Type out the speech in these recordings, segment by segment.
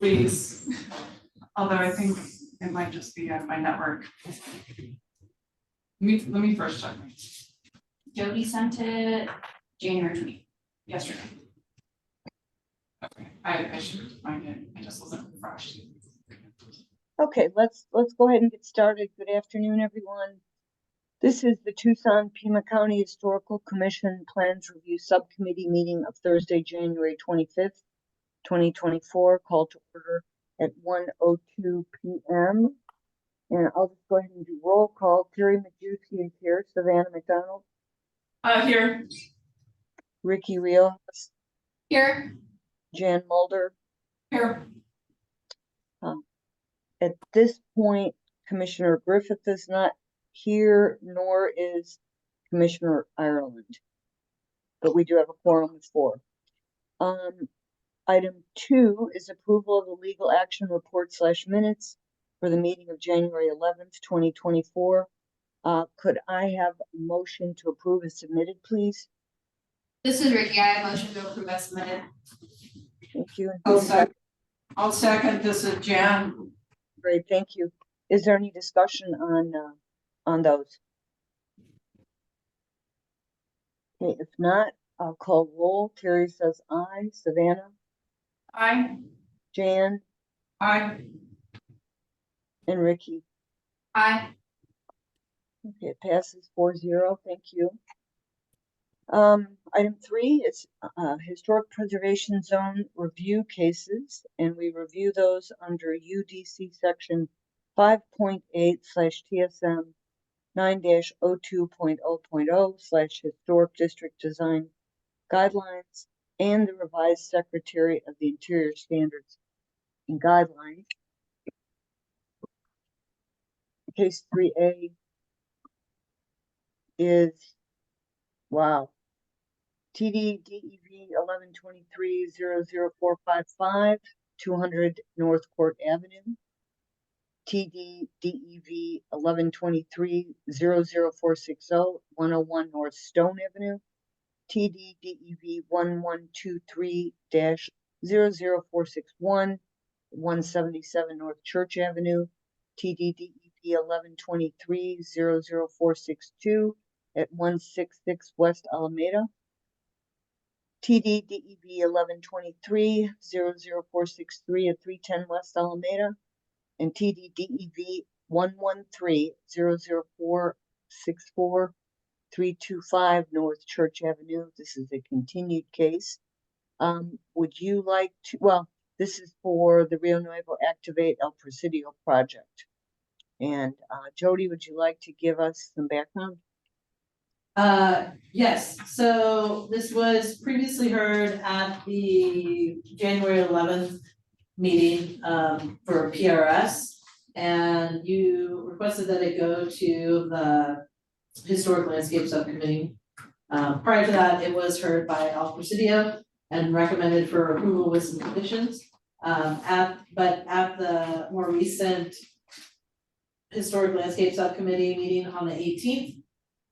please. Although I think it might just be my network. Let me first check. Jody sent it January 20th, yesterday. Okay, I should find it. I just wasn't refreshed. Okay, let's go ahead and get started. Good afternoon, everyone. This is the Tucson Pima County Historical Commission Plans Review Subcommittee meeting of Thursday, January 25th, 2024, called to order at 1:02 p.m. And I'll just go ahead and do roll call. Terry Majewski is here. Savannah McDonald. Here. Ricky Rios. Here. Jan Mulder. Here. At this point, Commissioner Griffith is not here, nor is Commissioner Ireland. But we do have a quorum of 4. Item 2 is approval of the legal action report / minutes for the meeting of January 11th, 2024. Could I have a motion to approve as submitted, please? This is Ricky. I have motion to approve as submitted. Thank you. I'll second. This is Jan. Great, thank you. Is there any discussion on those? Okay, if not, I'll call roll. Terry says aye. Savannah? Aye. Jan? Aye. And Ricky? Aye. Okay, it passes 4-0. Thank you. Item 3 is historic preservation zone review cases, and we review those under UDC section 5.8/TSM 9-02.0.0/historic district design guidelines and the revised Secretary of the Interior standards and guidelines. Case 3A is, wow, TD-DEV 1123-00455, 200 North Court Avenue. TD-DEV 1123-00460, 101 North Stone Avenue. TD-DEV 1123-00461, 177 North Church Avenue. TD-DEV 1123-00462 at 166 West Alameda. TD-DEV 1123-00463 at 310 West Alameda. And TD-DEV 113-00464 325 North Church Avenue. This is a continued case. Would you like to, well, this is for the Rio Nuevo Activate El Presidio project. And Jody, would you like to give us some background? Yes, so this was previously heard at the January 11th meeting for PRS, and you requested that it go to the Historic Landscape Subcommittee. Prior to that, it was heard by El Presidio and recommended for approval with some conditions. But at the more recent Historic Landscape Subcommittee meeting on the 18th,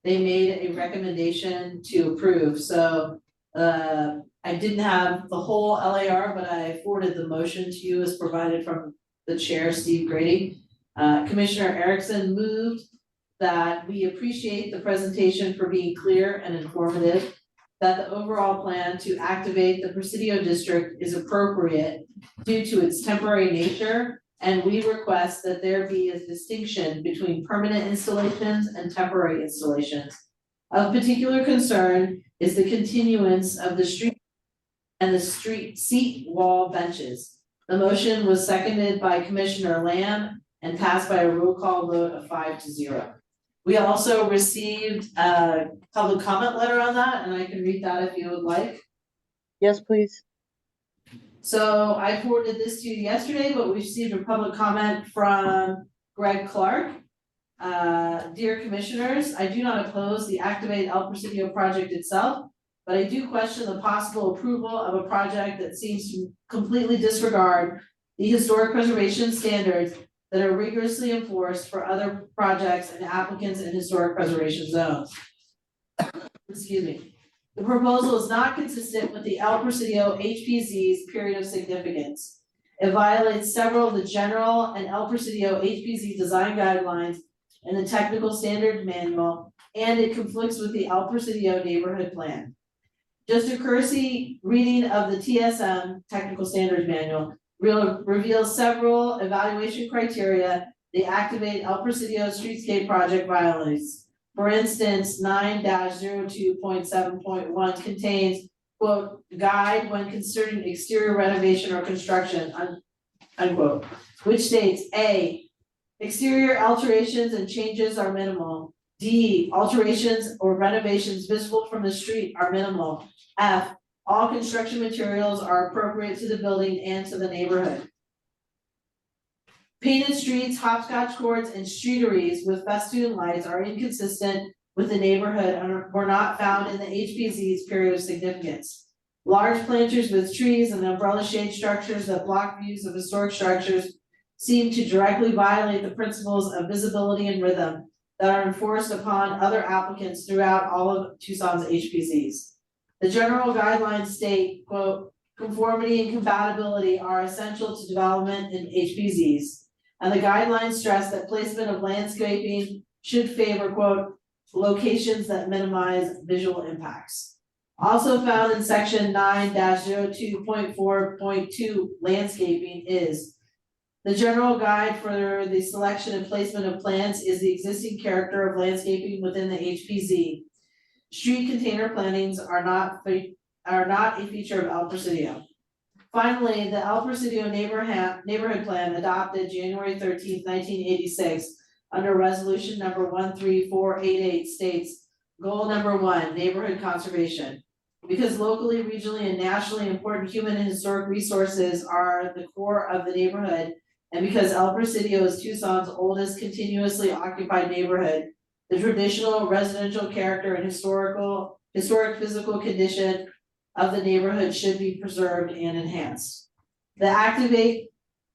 they made a recommendation to approve. So I didn't have the whole LAR, but I forwarded the motion to you as provided from the chair, Steve Grady. Commissioner Erickson moved that we appreciate the presentation for being clear and informative, that the overall plan to activate the Presidio district is appropriate due to its temporary nature, and we request that there be a distinction between permanent installations and temporary installations. Of particular concern is the continuance of the street and the street seat wall benches. The motion was seconded by Commissioner Lamb and passed by a roll call vote of 5-0. We also received a public comment letter on that, and I can read that if you would like. Yes, please. So I forwarded this to you yesterday, but we received a public comment from Greg Clark. Dear commissioners, I do not oppose the Activate El Presidio project itself, but I do question the possible approval of a project that seems to completely disregard the historic preservation standards that are rigorously enforced for other projects and applicants in historic preservation zones. Excuse me. The proposal is not consistent with the El Presidio HPZ's period of significance. It violates several of the general and El Presidio HPZ design guidelines and the technical standard manual, and it conflicts with the El Presidio neighborhood plan. Just a cursory reading of the TSM, Technical Standards Manual, reveals several evaluation criteria the Activate El Presidio Streetscape Project violates. For instance, 9-02.7.1 contains, quote, guide when considering exterior renovation or construction, unquote, which states, A, exterior alterations and changes are minimal. D, alterations or renovations visible from the street are minimal. F, all construction materials are appropriate to the building and to the neighborhood. Painted streets, hopscotch courts, and streeteries with festoon lights are inconsistent with the neighborhood and were not found in the HPZ's period of significance. Large planters with trees and umbrella shade structures that block views of historic structures seem to directly violate the principles of visibility and rhythm that are enforced upon other applicants throughout all of Tucson's HPZs. The general guidelines state, quote, conformity and compatibility are essential to development in HPZs. And the guidelines stress that placement of landscaping should favor, quote, locations that minimize visual impacts. Also found in section 9-02.4.2 landscaping is the general guide for the selection and placement of plants is the existing character of landscaping within the HPZ. Street container plantings are not a feature of El Presidio. Finally, the El Presidio neighborhood plan adopted January 13th, 1986 under resolution number 13488 states goal number 1, neighborhood conservation. Because locally, regionally, and nationally important human and historic resources are the core of the neighborhood, and because El Presidio is Tucson's oldest continuously occupied neighborhood, the traditional residential character and historic physical condition of the neighborhood should be preserved and enhanced. The Activate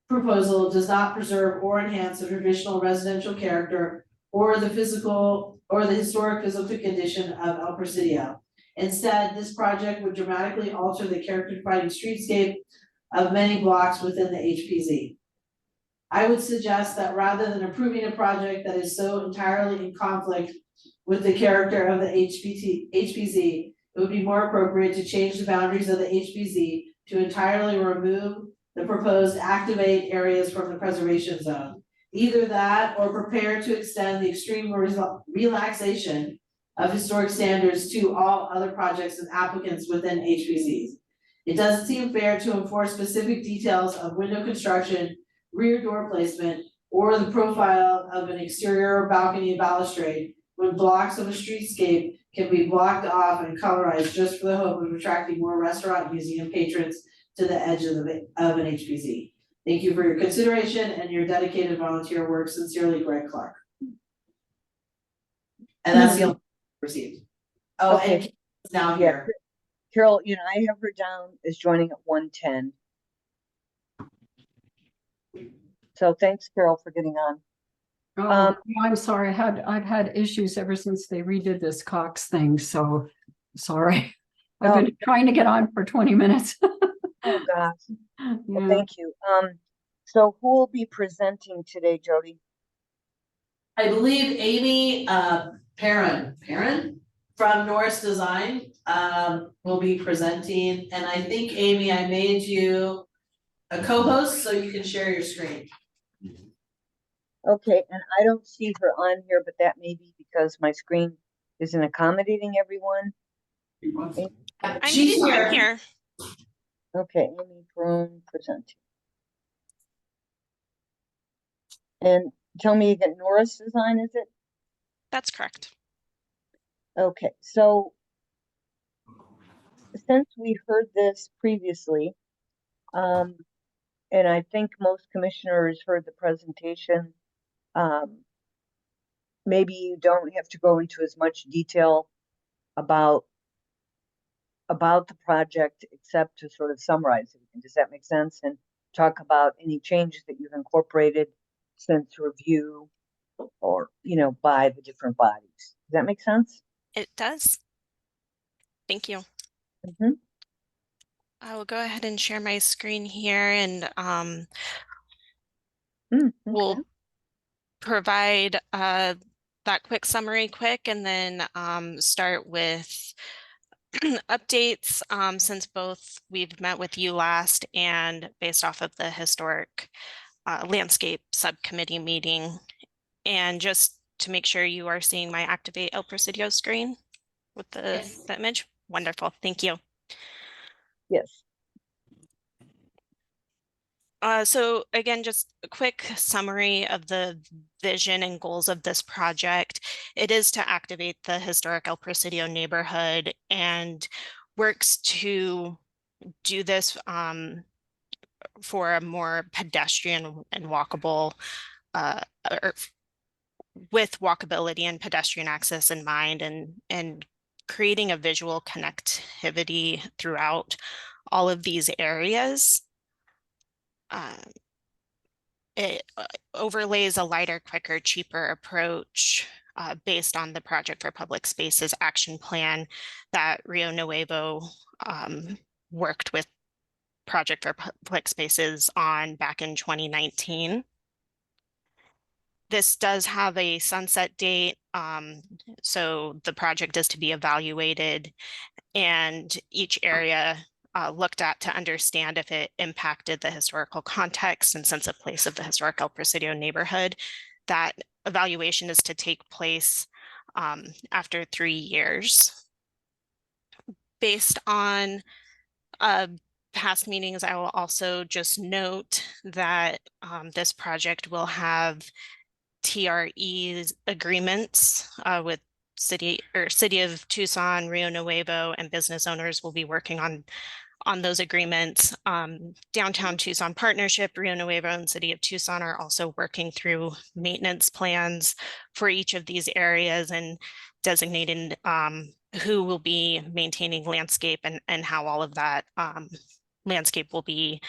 proposal does not preserve or enhance the traditional residential character or the historic physical condition of El Presidio. Instead, this project would dramatically alter the character-defining streetscape of many blocks within the HPZ. I would suggest that rather than approving a project that is so entirely in conflict with the character of the HPZ, it would be more appropriate to change the boundaries of the HPZ to entirely remove the proposed Activate areas from the preservation zone. Either that or prepare to extend the extreme relaxation of historic standards to all other projects and applicants within HPZs. It doesn't seem fair to enforce specific details of window construction, rear door placement, or the profile of an exterior balcony and balustrade when blocks of a streetscape can be blocked off and colorized just for the hope of attracting more restaurant and museum patrons to the edge of an HPZ. Thank you for your consideration and your dedicated volunteer work. Sincerely, Greg Clark. And that's the only received. Oh, Okay. and Karen's now here. Carol, I have her down as joining at 1:10. So thanks, Carol, for getting on. Oh, I'm sorry. I've had issues ever since they redid this Cox thing, so sorry. I've been trying to get on for 20 minutes. Oh, gosh. Well, Yeah. thank you. So who will be presenting today, Jody? I believe Amy Perrin from Norris Design will be presenting, and I think Amy, I made you a co-host so you can share your screen. Okay, and I don't see her on here, but that may be because my screen isn't accommodating everyone. She's I'm here. Okay, Amy Perrin presenting. And tell me again, Norris Design, is it? That's correct. Okay, so since we heard this previously, and I think most commissioners heard the presentation, maybe you don't have to go into as much detail about the project except to sort of summarize it. Does that make sense? And talk about any changes that you've incorporated since review or, by the different bodies. Does that make sense? It does. Thank you. Mm-hmm. I will go ahead and share my screen here and Okay. we'll provide that quick summary and then start with updates since both we've met with you last and based off of the historic landscape subcommittee meeting. And just to make sure you are seeing my Activate El Presidio screen with the image. Wonderful, thank you. Yes. So again, just a quick summary of the vision and goals of this project. It is to activate the historic El Presidio neighborhood and works to do this for a more pedestrian and walkable, or with walkability and pedestrian access in mind, and creating a visual connectivity throughout all of these areas. It overlays a lighter, quicker, cheaper approach based on the Project for Public Spaces action plan that Rio Nuevo worked with Project for Public Spaces on back in 2019. This does have a sunset date, so the project is to be evaluated and each area looked at to understand if it impacted the historical context and sense of place of the historic El Presidio neighborhood. That evaluation is to take place after 3 years. Based on past meetings, I will also just note that this project will have TRE agreements with city of Tucson, Rio Nuevo, and business owners will be working on those agreements. Downtown Tucson Partnership, Rio Nuevo, and City of Tucson are also working through maintenance plans for each of these areas and designating who will be maintaining landscape and how all of that landscape will be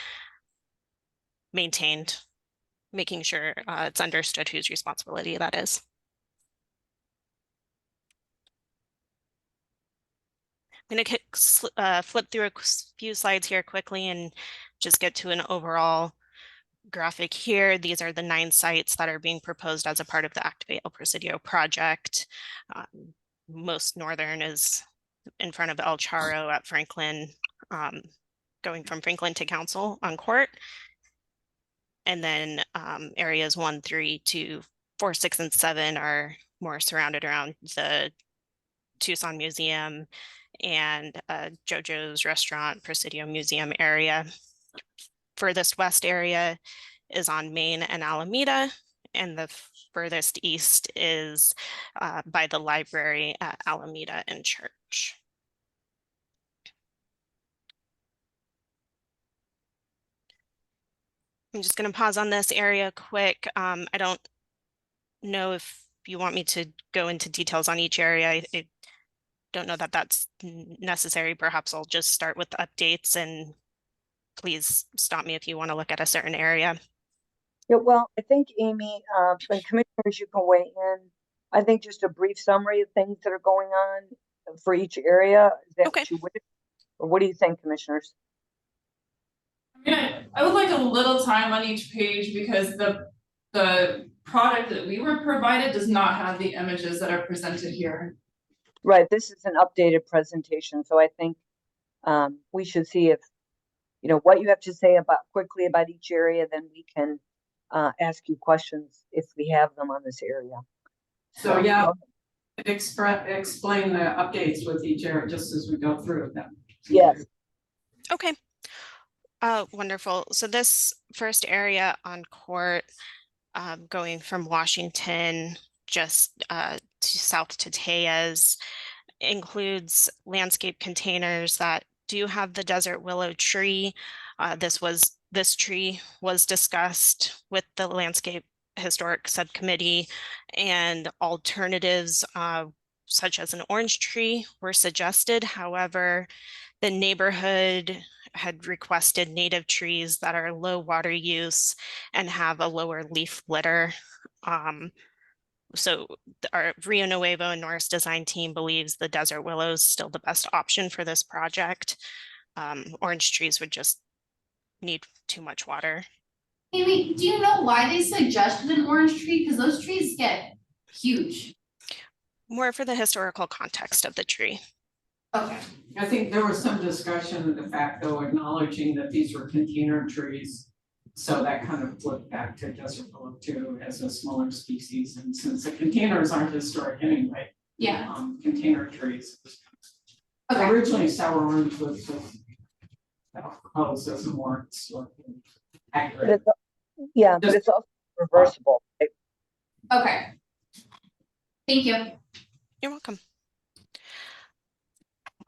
maintained, making sure it's understood whose responsibility that is. I'm going to flip through a few slides here quickly and just get to an overall graphic here. These are the 9 sites that are being proposed as a part of the Activate El Presidio project. Most northern is in front of El Charro at Franklin, going from Franklin to Council on Court. And then areas 1, 3, 2, 4, 6, and 7 are more surrounded around the Tucson Museum and JoJo's Restaurant, Presidio Museum area. Furthest west area is on Main and Alameda, and the furthest east is by the library at Alameda and Church. I'm just going to pause on this area quick. I don't know if you want me to go into details on each area. I don't know that that's necessary. Perhaps I'll just start with the updates, and please stop me if you want to look at a certain area. Yeah, well, I think, Amy, and commissioners, you can weigh in. I think just a brief summary of things that are going on for each area. Is that Okay. what you would? Or what do you think, commissioners? I mean, I would like a little time on each page because the product that we were provided does not have the images that are presented here. Right, this is an updated presentation, so I think we should see if, you know, what you have to say quickly about each area, then we can ask you questions if we have them on this area. So yeah, explain the updates with each area just as we go through them. Yes. Okay. Wonderful. So this first area on Court, going from Washington just to south to Tejas, includes landscape containers that do have the desert willow tree. This tree was discussed with the landscape historic subcommittee, and alternatives such as an orange tree were suggested. However, the neighborhood had requested native trees that are low water use and have a lower leaf litter. So our Rio Nuevo and Norris design team believes the desert willow is still the best option for this project. Orange trees would just need too much water. Amy, do you know why they suggested an orange tree? Because those trees get huge. More for the historical context of the tree. Okay. I think there was some discussion of the fact, though, acknowledging that these were container trees. So that kind of flipped back to desert willow too as a smaller species, and since the containers aren't historic anyway, Yeah. Container trees. Okay. Originally sour orange was proposed as a more historically But accurate. yeah, but it's also reversible. Right? Okay. Thank you. You're welcome.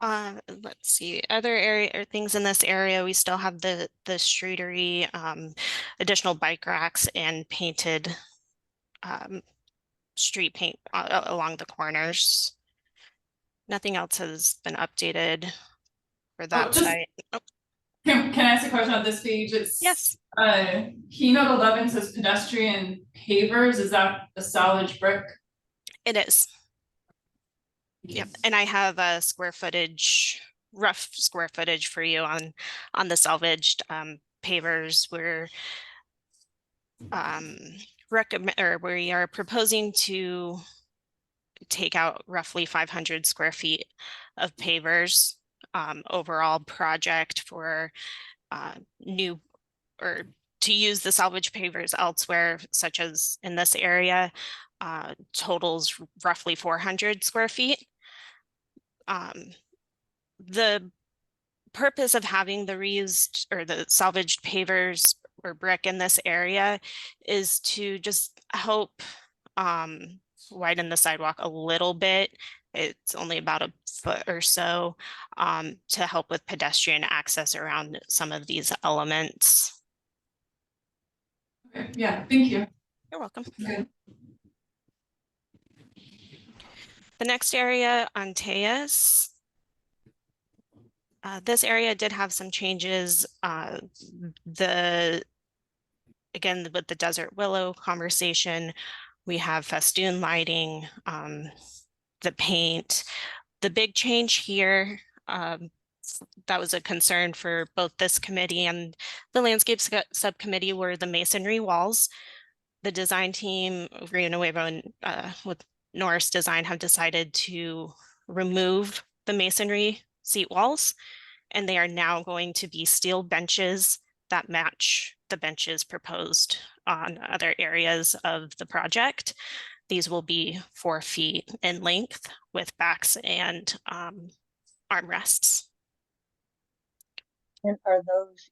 Let's see, other area or things in this area, we still have the streetery, additional bike racks and painted street paint along the corners. Nothing else has been updated for that just- site. Oh, Can I ask a question on this page? It's yes, keynote 11 says pedestrian pavers. Is that a salvage brick? it is. Yep, and I have a rough square footage for you on the salvaged pavers. We are proposing to take out roughly 500 square feet of pavers. Overall project for new or to use the salvage pavers elsewhere, such as in this area, totals roughly 400 square feet. The purpose of having the reused or the salvaged pavers or brick in this area is to just help widen the sidewalk a little bit. It's only about a foot or so to help with pedestrian access around some of these elements. Okay, yeah, thank you. You're welcome. Okay. The next area on Tejas. This area did have some changes. Again, with the desert willow conversation, we have festoon lighting, the paint. The big change here, that was a concern for both this committee and the landscape subcommittee, were the masonry walls. The design team, Rio Nuevo and with Norris Design, have decided to remove the masonry seat walls, and they are now going to be steel benches that match the benches proposed on other areas of the project. These will be 4 feet in length with backs and armrests. And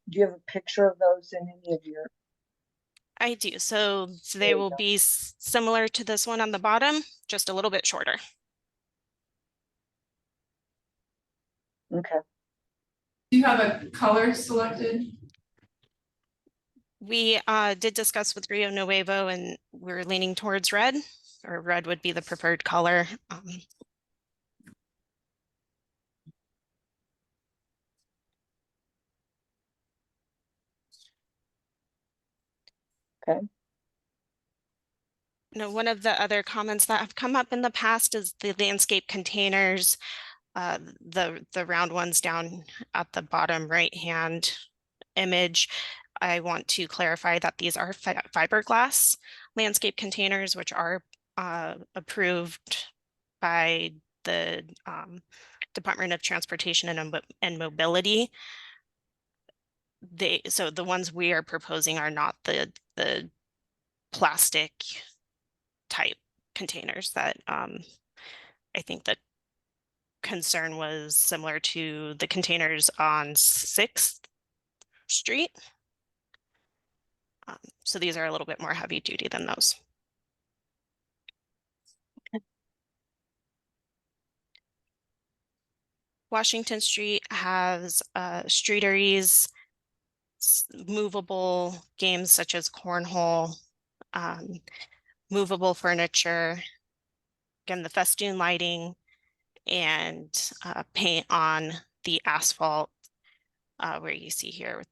do you have a picture of those in any of your? I do. So they you will go. be similar to this one on the bottom, just a little bit shorter. Okay. Do you have a color selected? We did discuss with Rio Nuevo and we're leaning towards red, or red would be the preferred color. Okay. Now, one of the other comments that have come up in the past is the landscape containers, the round ones down at the bottom right-hand image. I want to clarify that these are fiberglass landscape containers, which are approved by the Department of Transportation and Mobility. So the ones we are proposing are not the plastic type containers that I think the concern was similar to the containers on 6th Street. So these are a little bit more heavy duty than those. Washington Street has streeteries, movable games such as cornhole, movable furniture, again, the festoon lighting, and paint on the asphalt where you see here with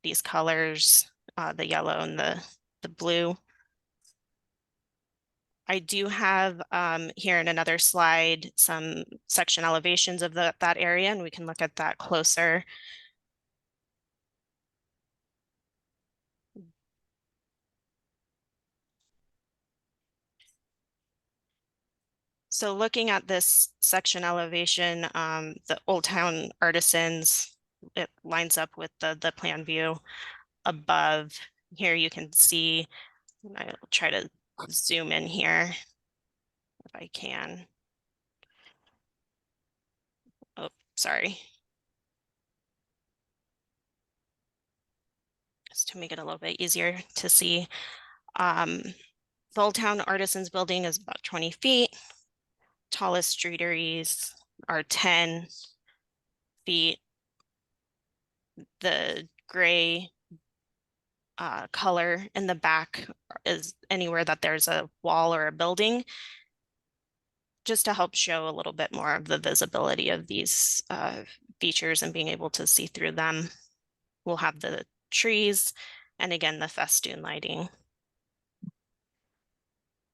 these colors, the yellow and the blue. I do have here in another slide some section elevations of that area, and we can look at that closer. So looking at this section elevation, the Old Town Artisans, it lines up with the plan view above. Here you can see, I'll try to zoom in here if I can. Oh, sorry. Just to make it a little bit easier to see. The Old Town Artisans building is about 20 feet. Tallest streeteries are 10 feet. The gray color in the back is anywhere that there's a wall or a building, just to help show a little bit more of the visibility of these features and being able to see through them. We'll have the trees and again, the festoon lighting.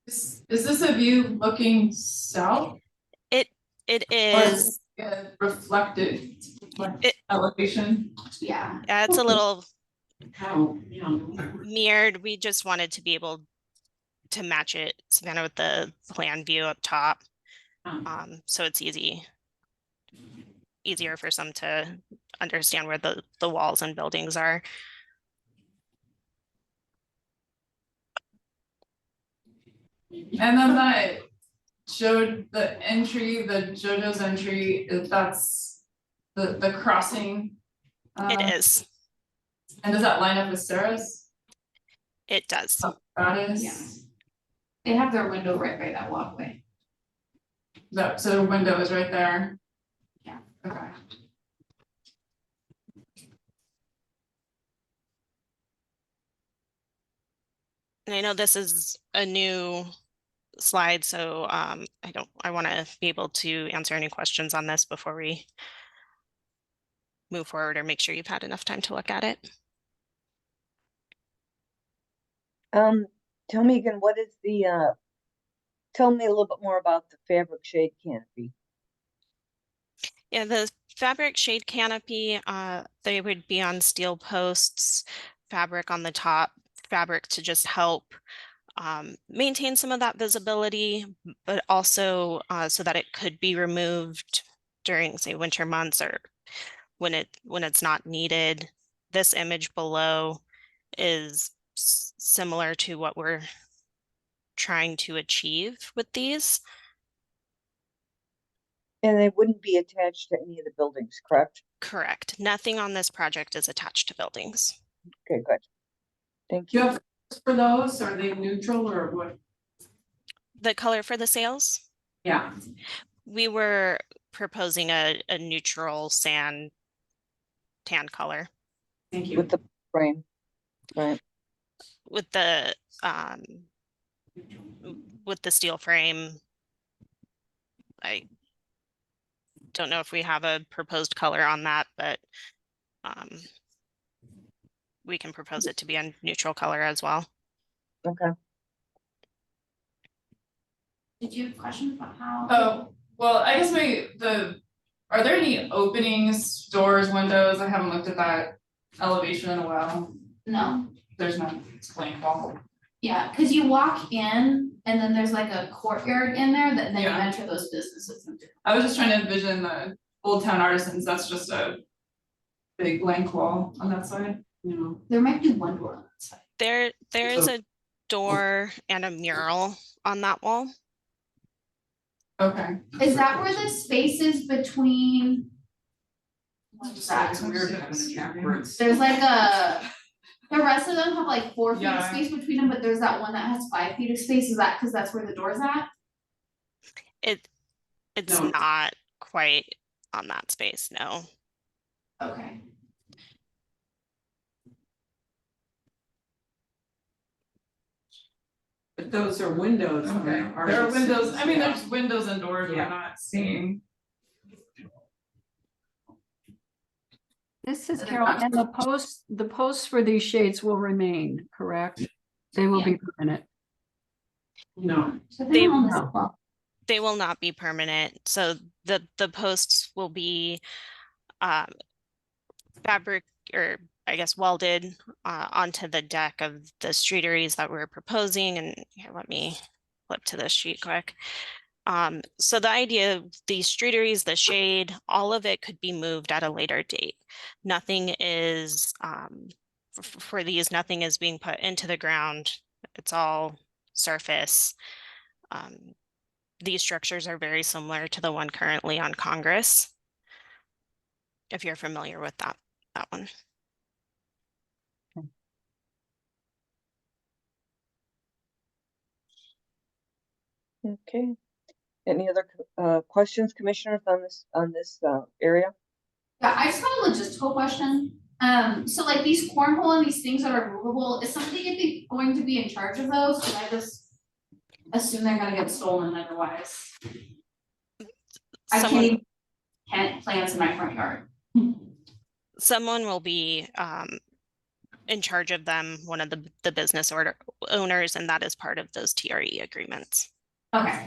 Is this a view looking south? It Or is, is it a reflected It- elevation? Yeah. it's a little How, you know, mirrored. We just wanted to be able to match it kind of with the plan view up top. So it's easier for some to understand where the walls and buildings are. And then that showed the entry, the JoJo's entry, that's the crossing. It is. And does that line up with Sarah's? It does. That is. Yeah. They have their window right by that walkway. So the window is right there. Yeah. Okay. And I know this is a new slide, so I want to be able to answer any questions on this before we move forward, or make sure you've had enough time to look at it. Tell me again, what is the, tell me a little bit more about the fabric shade canopy. Yeah, the fabric shade canopy, they would be on steel posts, fabric on the top, fabric to just help maintain some of that visibility, but also so that it could be removed during, say, winter months or when it's not needed. This image below is similar to what we're trying to achieve with these. And they wouldn't be attached to any of the buildings, correct? Correct. Nothing on this project is attached to buildings. Okay, good. Thank do you you. have colors for those? Are they neutral or what? The color for the sails, Yeah, we were proposing a neutral sand tan color thank you. With the frame, right? with the steel frame. I don't know if we have a proposed color on that, but we can propose it to be a neutral color as well. Okay. Did you have a question about how? Oh, well, I guess are there any openings, doors, windows? I haven't looked at that elevation in a while. No, There's no blank wall. yeah, cause you walk in and then there's like a courtyard in there that then you Yeah. enter those businesses into. I was just trying to envision the Old Town Artisans, that's just a big blank wall on that side. No. There might be one door on that side. There is a door and a mural on that wall. Okay. Is that where the space is between? What's that? It's weird having it backwards. There's like the rest of them have like 4 feet of Yeah. space between them, but there's that one that has 5 feet of space. Is that because that's where the door's at? It's No. not quite on that space, no. Okay. But those are windows. on the Okay, there are artists. windows, I mean, Yeah. there's windows and doors we're Yeah. not seeing. This is Carol, and the posts for these shades will remain, correct? They will be permanent. No, So They- on this No. wall. They will not be permanent, so the posts will be fabric, or I guess welded onto the deck of the streeteries that we're proposing. And here, let me flip to this sheet quick. So the idea of the streeteries, the shade, all of it could be moved at a later date. Nothing is, for these, nothing is being put into the ground. It's all surface. These structures are very similar to the one currently on Congress, if you're familiar with that one. Okay. Any other questions, commissioners, on this area? Yeah, I just got a logistical question. So like these cornhole and these things that are movable, is somebody going to be in charge of those? Cause I just assume they're gonna get stolen otherwise. I can't even plant plants in my front yard. Someone will be in charge of them, one of the business owners, and that is part of those TRE agreements. Okay.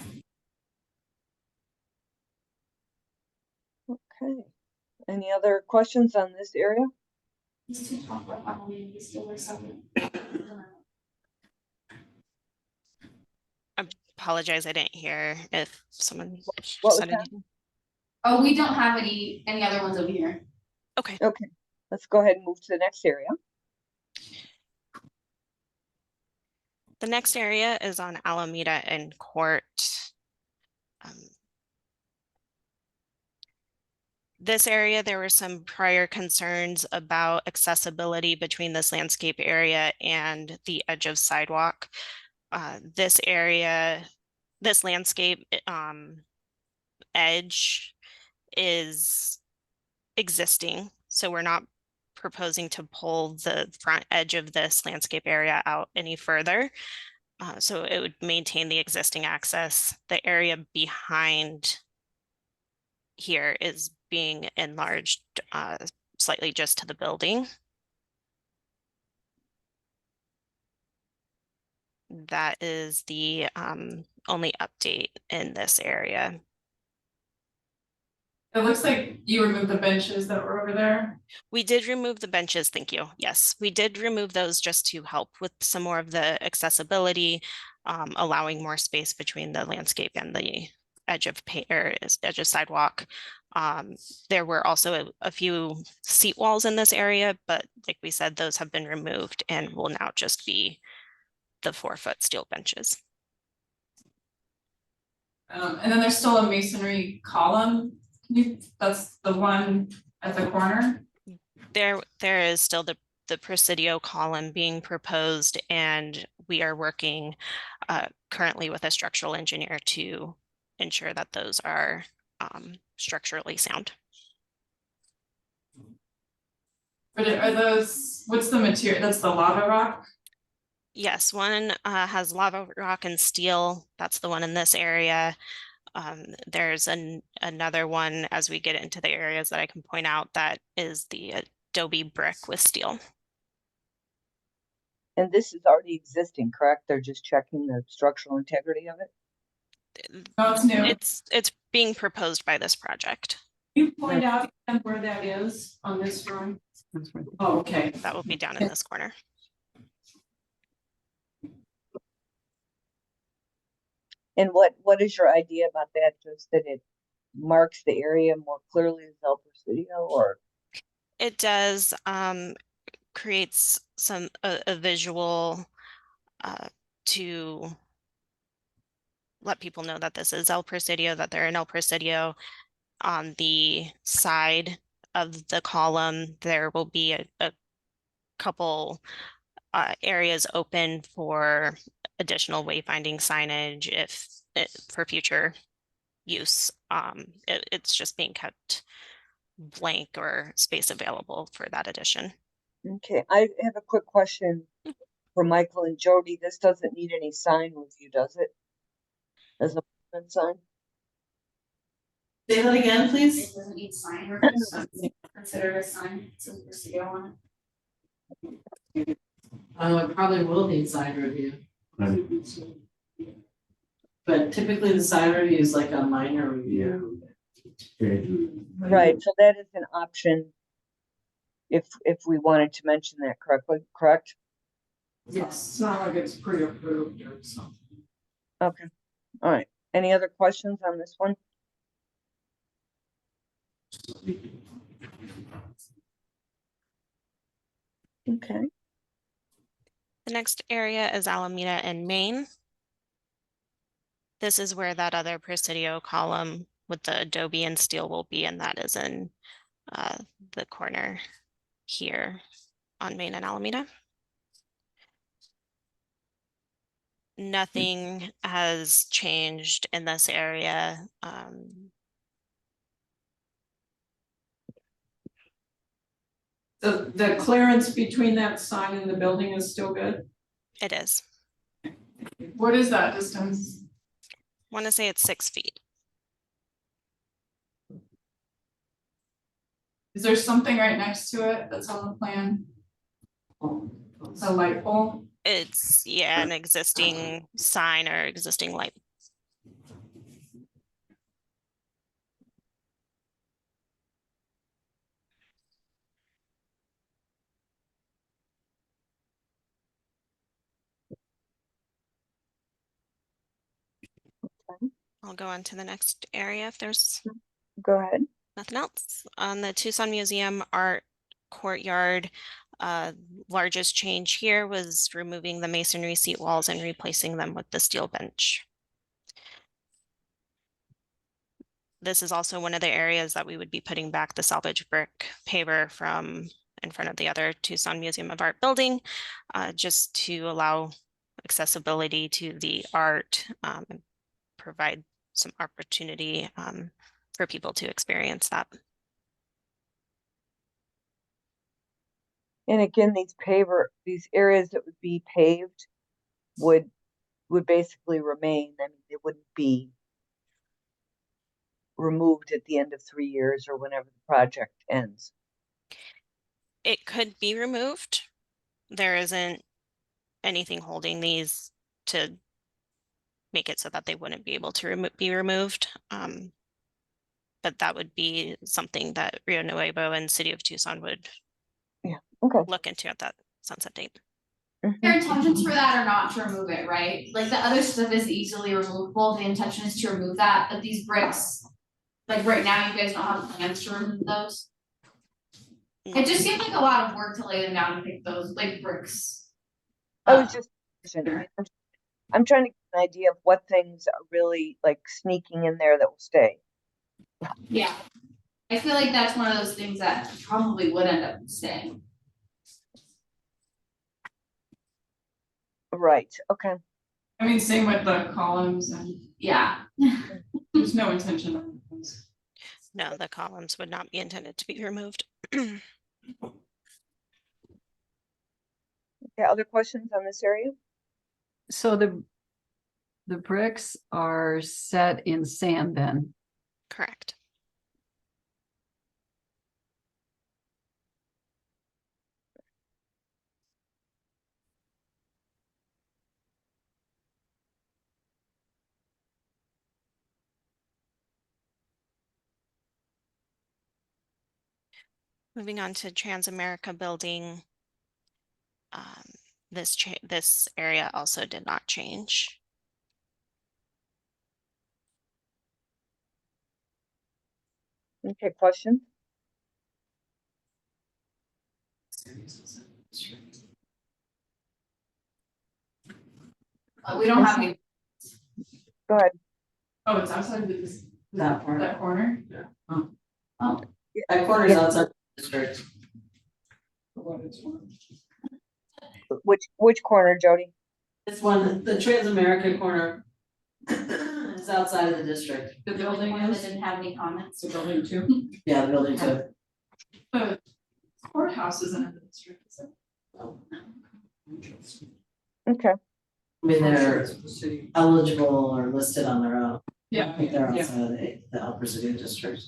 Okay. Any other questions on this area? These two talk about how many these still are something. Apologize, I didn't hear if someone What was said that? anything. Oh, we don't have any other ones over here. Okay. Okay, let's go ahead and move to the next area. The next area is on Alameda and Court. This area, there were some prior concerns about accessibility between this landscape area and the edge of sidewalk. This area, this landscape edge is existing, so we're not proposing to pull the front edge of this landscape area out any further. So it would maintain the existing access. The area behind here is being enlarged slightly just to the building. That is the only update in this area. It looks like you removed the benches that were over there. We did remove the benches, thank you. Yes, we did remove those just to help with some more of the accessibility, allowing more space between the landscape and the edge of edge of sidewalk. There were also a few seat walls in this area, but like we said, those have been removed and will now just be the 4-foot steel benches. And then there's still a masonry column. That's the one at the corner. There is still the Presidio column being proposed, and we are working currently with a structural engineer to ensure that those are structurally sound. But are those, what's the material? That's the lava rock? Yes, one has lava rock and steel. That's the one in this area. There's another one as we get into the areas that I can point out that is the adobe brick with steel. And this is already existing, correct? They're just checking the structural integrity of it? No, it's new. It's being proposed by this project. You point out again where that is on this drawing? Oh, okay. That will be down in this corner. And what is your idea about that? Just that it marks the area more clearly as El Presidio, or? It does creates some a visual to let people know that this is El Presidio, that they're in El Presidio. On the side of the column, there will be a couple areas open for additional wayfinding signage for future use. It's just being kept blank or space available for that addition. Okay, I have a quick question for Michael and Jody. This doesn't need any sign review, does it? As a sign? Say that again, please? It doesn't need sign or it's considered a sign, it's a Presidio on it. It probably will need sign review. But typically the sign review is like a minor review. Right, so that is an option if we wanted to mention that correctly, correct? Yes, it's not like it's pre-approved or something. Okay, all right. Any other questions on this one? Okay, The next area is Alameda and Main. This is where that other Presidio column with the adobe and steel will be, and that is in the corner here on Main and Alameda. Nothing has changed in this area. The clearance between that sign and the building is still good? It is. What is that distance? I want to say it's 6 feet. Is there something right next to it that's on the plan? A light pole? It's, yeah, an existing sign or existing light. I'll go on to the next area if there's go ahead. nothing else. On the Tucson Museum Art Courtyard, largest change here was removing the masonry seat walls and replacing them with the steel bench. This is also one of the areas that we would be putting back the salvage brick paver from in front of the other Tucson Museum of Art building, just to allow accessibility to the art and provide some opportunity for people to experience that. And again, these areas that would be paved would basically remain. I mean, they wouldn't be removed at the end of 3 years or whenever the project ends. It could be removed. There isn't anything holding these to make it so that they wouldn't be able to be removed. But that would be something that Rio Nuevo and City of Tucson would Okay. look into at that sunset date. Mhm. Their intentions for that are not to remove it, right? Like the other stuff is easily removable, the intention is to remove that, but these bricks. Like right now, you guys don't have plans to remove those. It just seemed like a lot of work to lay them down and pick those like bricks. I was just, I'm trying to get an idea of what things are really like sneaking in there that will stay. Yeah. I feel like that's one of those things that probably would end up staying. Right, okay. I mean, same with the columns and Yeah. there's no intention on those. No, the columns would not be intended to be removed. Okay, other questions on this area? So the bricks are set in sand then? Correct. Moving on to Transamerica Building. This area also did not change. Okay, question? We don't have any. Go ahead. Oh, it's outside of this, That part. that corner? Oh, That corner's outside the district. Which corner, Jody? This one, the Transamerica corner is outside of the district. The building one that is, didn't have any comments. the building too. Yeah, the building too. The courthouse isn't in the district, is it? Okay, I mean, they're eligible or listed on their own. I Yeah, think they're yeah. outside of the El Presidio district.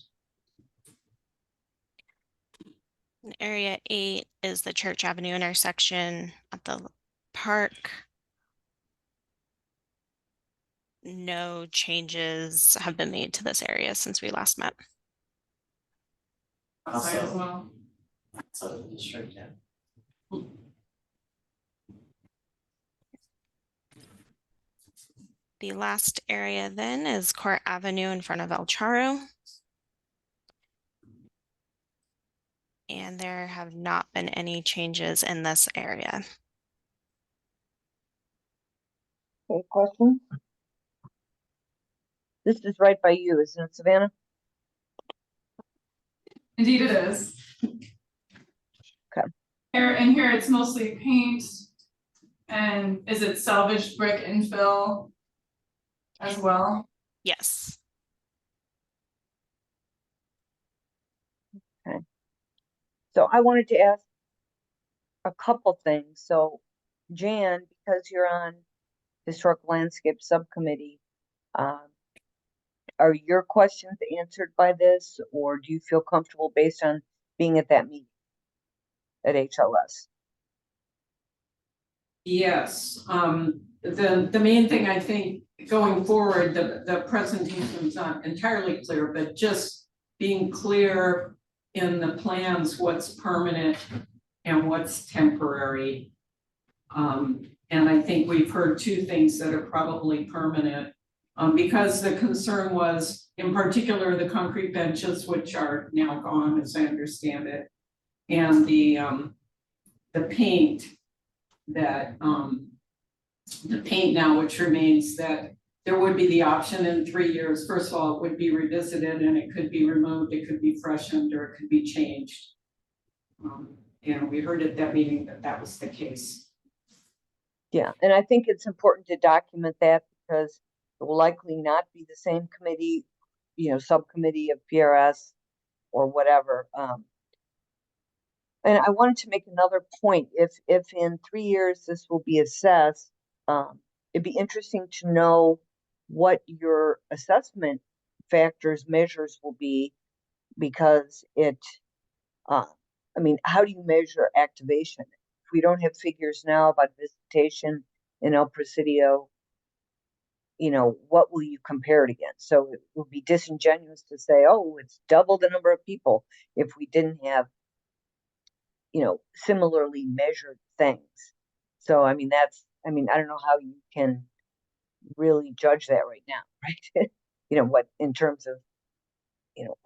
Area 8 is the Church Avenue intersection at the park. No changes have been made to this area since we last met. Outside as well. Outside of the district, yeah. The last area then is Court Avenue in front of El Charro. And there have not been any changes in this area. Okay, questions? This is right by you, isn't it, Savannah? Indeed it is. Okay. Here it's mostly paint. And is it salvaged brick infill as well? Yes. So I wanted to ask a couple things. So Jan, because you're on Historic Landscape Subcommittee, are your questions answered by this, or do you feel comfortable based on being at that meeting at HLS? Yes, the main thing I think going forward, the presentation is not entirely clear, but just being clear in the plans, what's permanent and what's temporary. And I think we've heard two things that are probably permanent. Because the concern was, in particular, the concrete benches, which are now gone, as I understand it, and the paint that, the paint now, which remains, that there would be the option in 3 years. First of all, it would be revisited and it could be removed, it could be freshened, or it could be changed. And we heard at that meeting that that was the case. Yeah, and I think it's important to document that because it will likely not be the same committee, subcommittee of PRS or whatever. And I wanted to make another point. If in 3 years this will be assessed, it'd be interesting to know what your assessment factors, measures will be, because how do you measure activation? If we don't have figures now about visitation in El Presidio, what will you compare it against? So it would be disingenuous to say, oh, it's double the number of people if we didn't have, similarly measured things. So, I don't know how you can really judge that right now, right? What in terms of,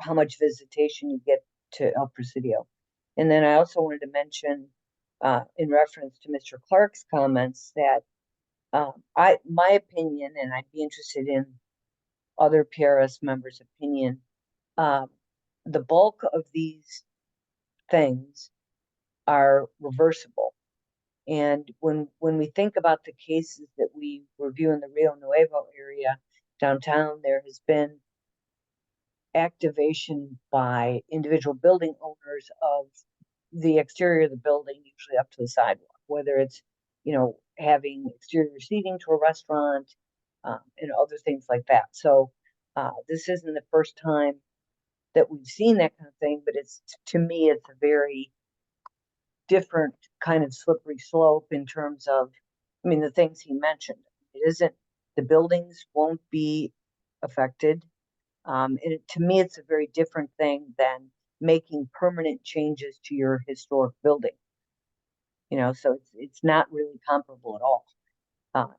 how much visitation you get to El Presidio. And then I also wanted to mention, in reference to Mr. Clark's comments, that my opinion, and I'd be interested in other PRS members' opinion, the bulk of these things are reversible. And when we think about the cases that we review in the Rio Nuevo area downtown, there has been activation by individual building owners of the exterior of the building, usually up to the sidewalk, whether it's, having exterior seating to a restaurant, and other things like that. So this isn't the first time that we've seen that kind of thing, but to me, it's a very different kind of slippery slope in terms of, the things he mentioned. It isn't, the buildings won't be affected. And to me, it's a very different thing than making permanent changes to your historic building. So it's not really comparable at all,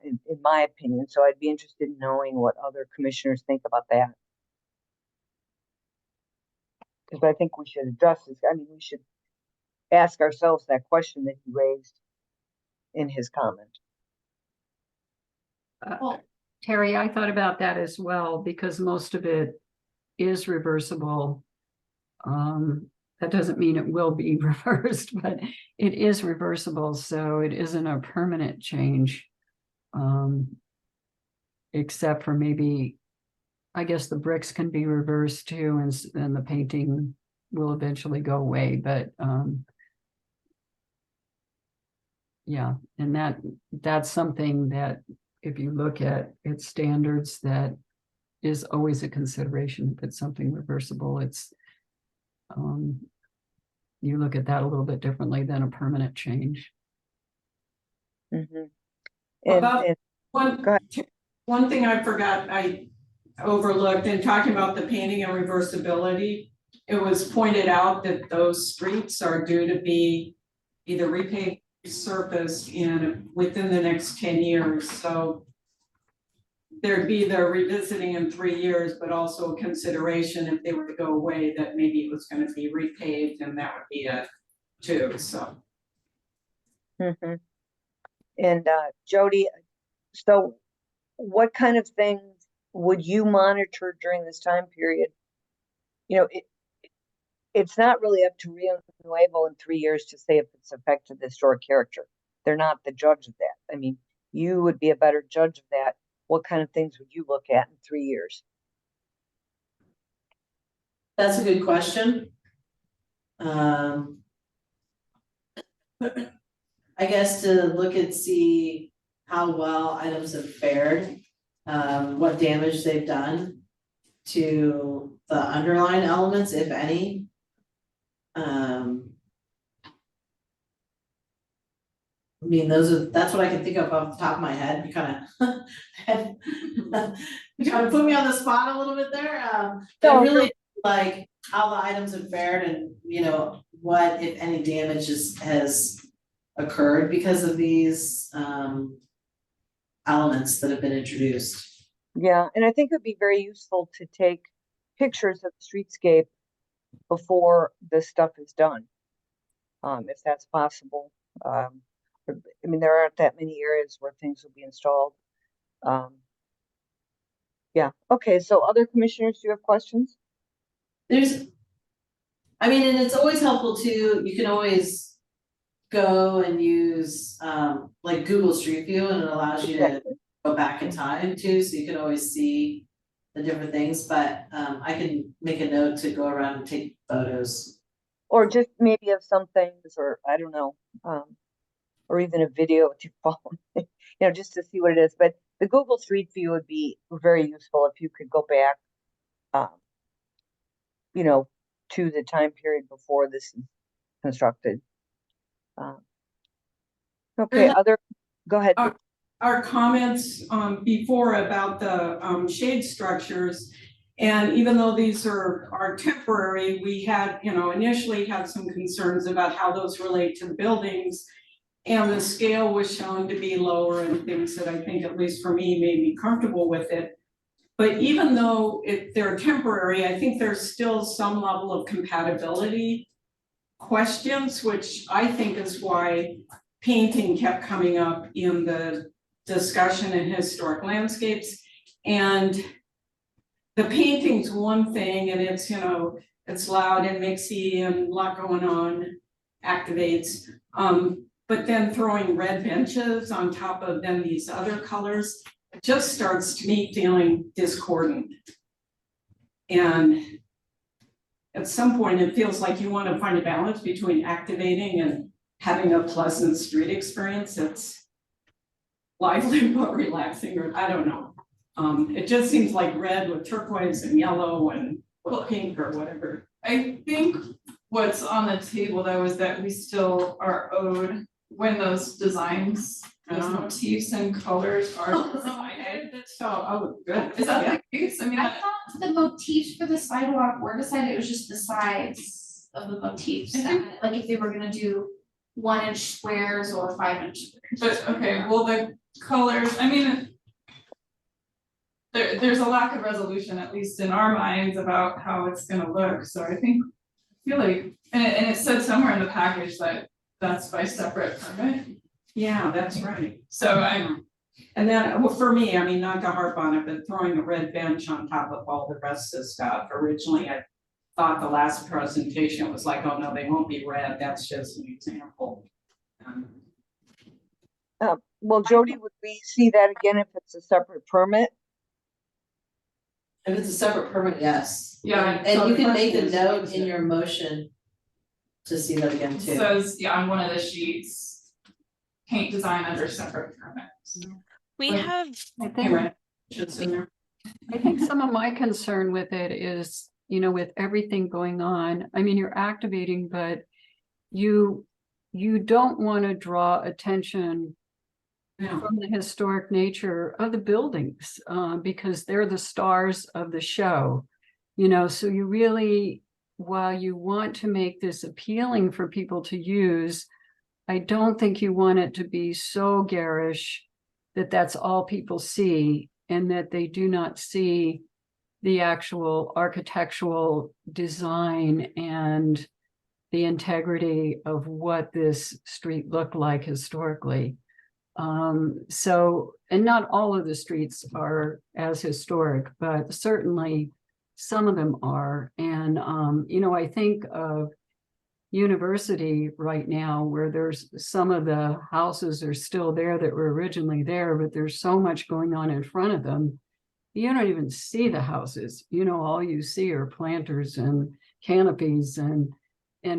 in my opinion. So I'd be interested in knowing what other commissioners think about that. Because I think we should address this. We should ask ourselves that question that he raised in his comment. Terry, I thought about that as well, because most of it is reversible. That doesn't mean it will be reversed, but it is reversible, so it isn't a permanent change. Except for maybe, I guess the bricks can be reversed too, and the painting will eventually go away, but yeah, and that's something that if you look at its standards, that is always a consideration. If it's something reversible, it's you look at that a little bit differently than a permanent change. Mm-hmm. About one thing I forgot, I overlooked in talking about the painting and reversibility. It was pointed out that those streets are due to be either repaved, resurfaced within the next 10 years. So there'd be the revisiting in 3 years, but also a consideration if they were to go away, that maybe it was gonna be repaved and that would be a too, so. Mhm. And Jody, so what kind of things would you monitor during this time period? You know, it's not really up to Rio Nuevo in 3 years to say if it's affected the historic character. They're not the judge of that. I mean, you would be a better judge of that. What kind of things would you look at in 3 years? That's a good question. I guess to look and see how well items have fared, what damage they've done to the underlying elements, if any. I mean, that's what I can think of off the top of my head. You kind of put me on the spot a little bit there. But really like how the items have fared and, you know, what, if any, damage has occurred because of these elements that have been introduced. Yeah, and I think it'd be very useful to take pictures of the streetscape before this stuff is done, if that's possible. I mean, there aren't that many areas where things will be installed. Yeah, okay, so other commissioners, do you have questions? I mean, and it's always helpful too, you can always go and use like Google Street View, and it allows you to go back in time too, so you can always see the different things, but I can make a note to go around and take photos. Or just maybe of some things, or I don't know, or even a video with your phone, you know, just to see what it is. But the Google Street View would be very useful if you could go back, you know, to the time period before this is constructed. Okay, go ahead. Our comments before about the shade structures, and even though these are temporary, we had, you know, initially had some concerns about how those relate to the buildings. And the scale was shown to be lower and things that I think, at least for me, made me comfortable with it. But even though they're temporary, I think there's still some level of compatibility questions, which I think is why painting kept coming up in the discussion in historic landscapes. And the painting's one thing, and it's, you know, it's loud and mixy and a lot going on, activates. But then throwing red benches on top of then these other colors, it just starts to me feeling discordant. And at some point, it feels like you want to find a balance between activating and having a pleasant street experience that's lively but relaxing, or I don't know. It just seems like red with turquoise and yellow and pink or whatever. I think what's on the table though is that we still are owed when those designs, those motifs and colors are decided. So, good. Is that the case? I mean, I thought the motifs for the sidewalk were decided, it was just the sides of the motifs, like if they were gonna do 1-inch squares or 5-inch squares. but okay, well, the colors, I mean, there's a lack of resolution, at least in our minds, about how it's gonna look, so I feel like, and it said somewhere in the package that that's by separate permit. Yeah, that's right. So and then, well, for me, I mean, not to harp on it, but throwing a red bench on top of all the rest of the stuff. Originally, I thought the last presentation was like, oh no, they won't be red. That's just an example. Well, Jody, would we see that again if it's a separate permit? If it's a separate permit, yes. Yeah, And so you the can make question a is, note is in it- your motion to see that again it too. says, yeah, on one of the sheets, paint design under separate permits. We Right. have, I Hey, think, Ren, it's in there. I think some of my concern with it is, you know, with everything going on, I mean, you're activating, but you don't want to draw attention Yeah. from the historic nature of the buildings, because they're the stars of the show, you know, so you really, while you want to make this appealing for people to use, I don't think you want it to be so garish that that's all people see. and that they do not see the actual architectural design and the integrity of what this street looked like historically. So, and not all of the streets are as historic, but certainly some of them are. And, I think of University right now where there's some of the houses are still there that were originally there, but there's so much going on in front of them. You don't even see the houses, all you see are planters and canopies and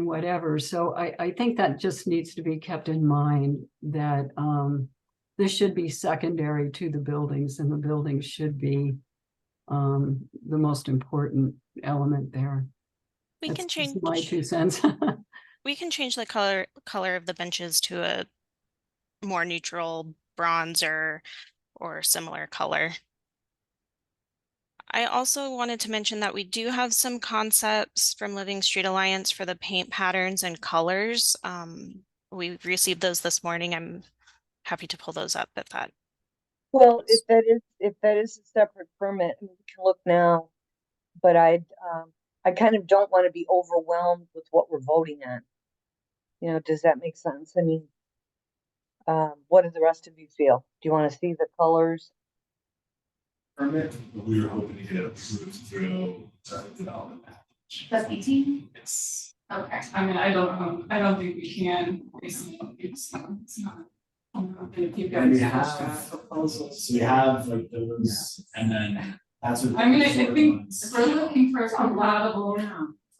whatever. So I think that just needs to be kept in mind that this should be secondary to the buildings, and the buildings should be the most important element there. We can That's change, just my 2 cents. we can change the color of the benches to a more neutral bronze or similar color. I also wanted to mention that we do have some concepts from Living Street Alliance for the paint patterns and colors. We received those this morning. I'm happy to pull those up if that. Well, if that is a separate permit, we can look now, but I kind of don't want to be overwhelmed with what we're voting on. Does that make sense? I mean, what do the rest of you feel? Do you want to see the colors? Permit, but we were hoping to get it approved through development package. That's 18? Yes. Okay. I mean, I don't think we can, it's not. I don't think you And we guys. have proposals. So we have like those, and then that's what. I mean, I sort of think ones. we're looking for compatible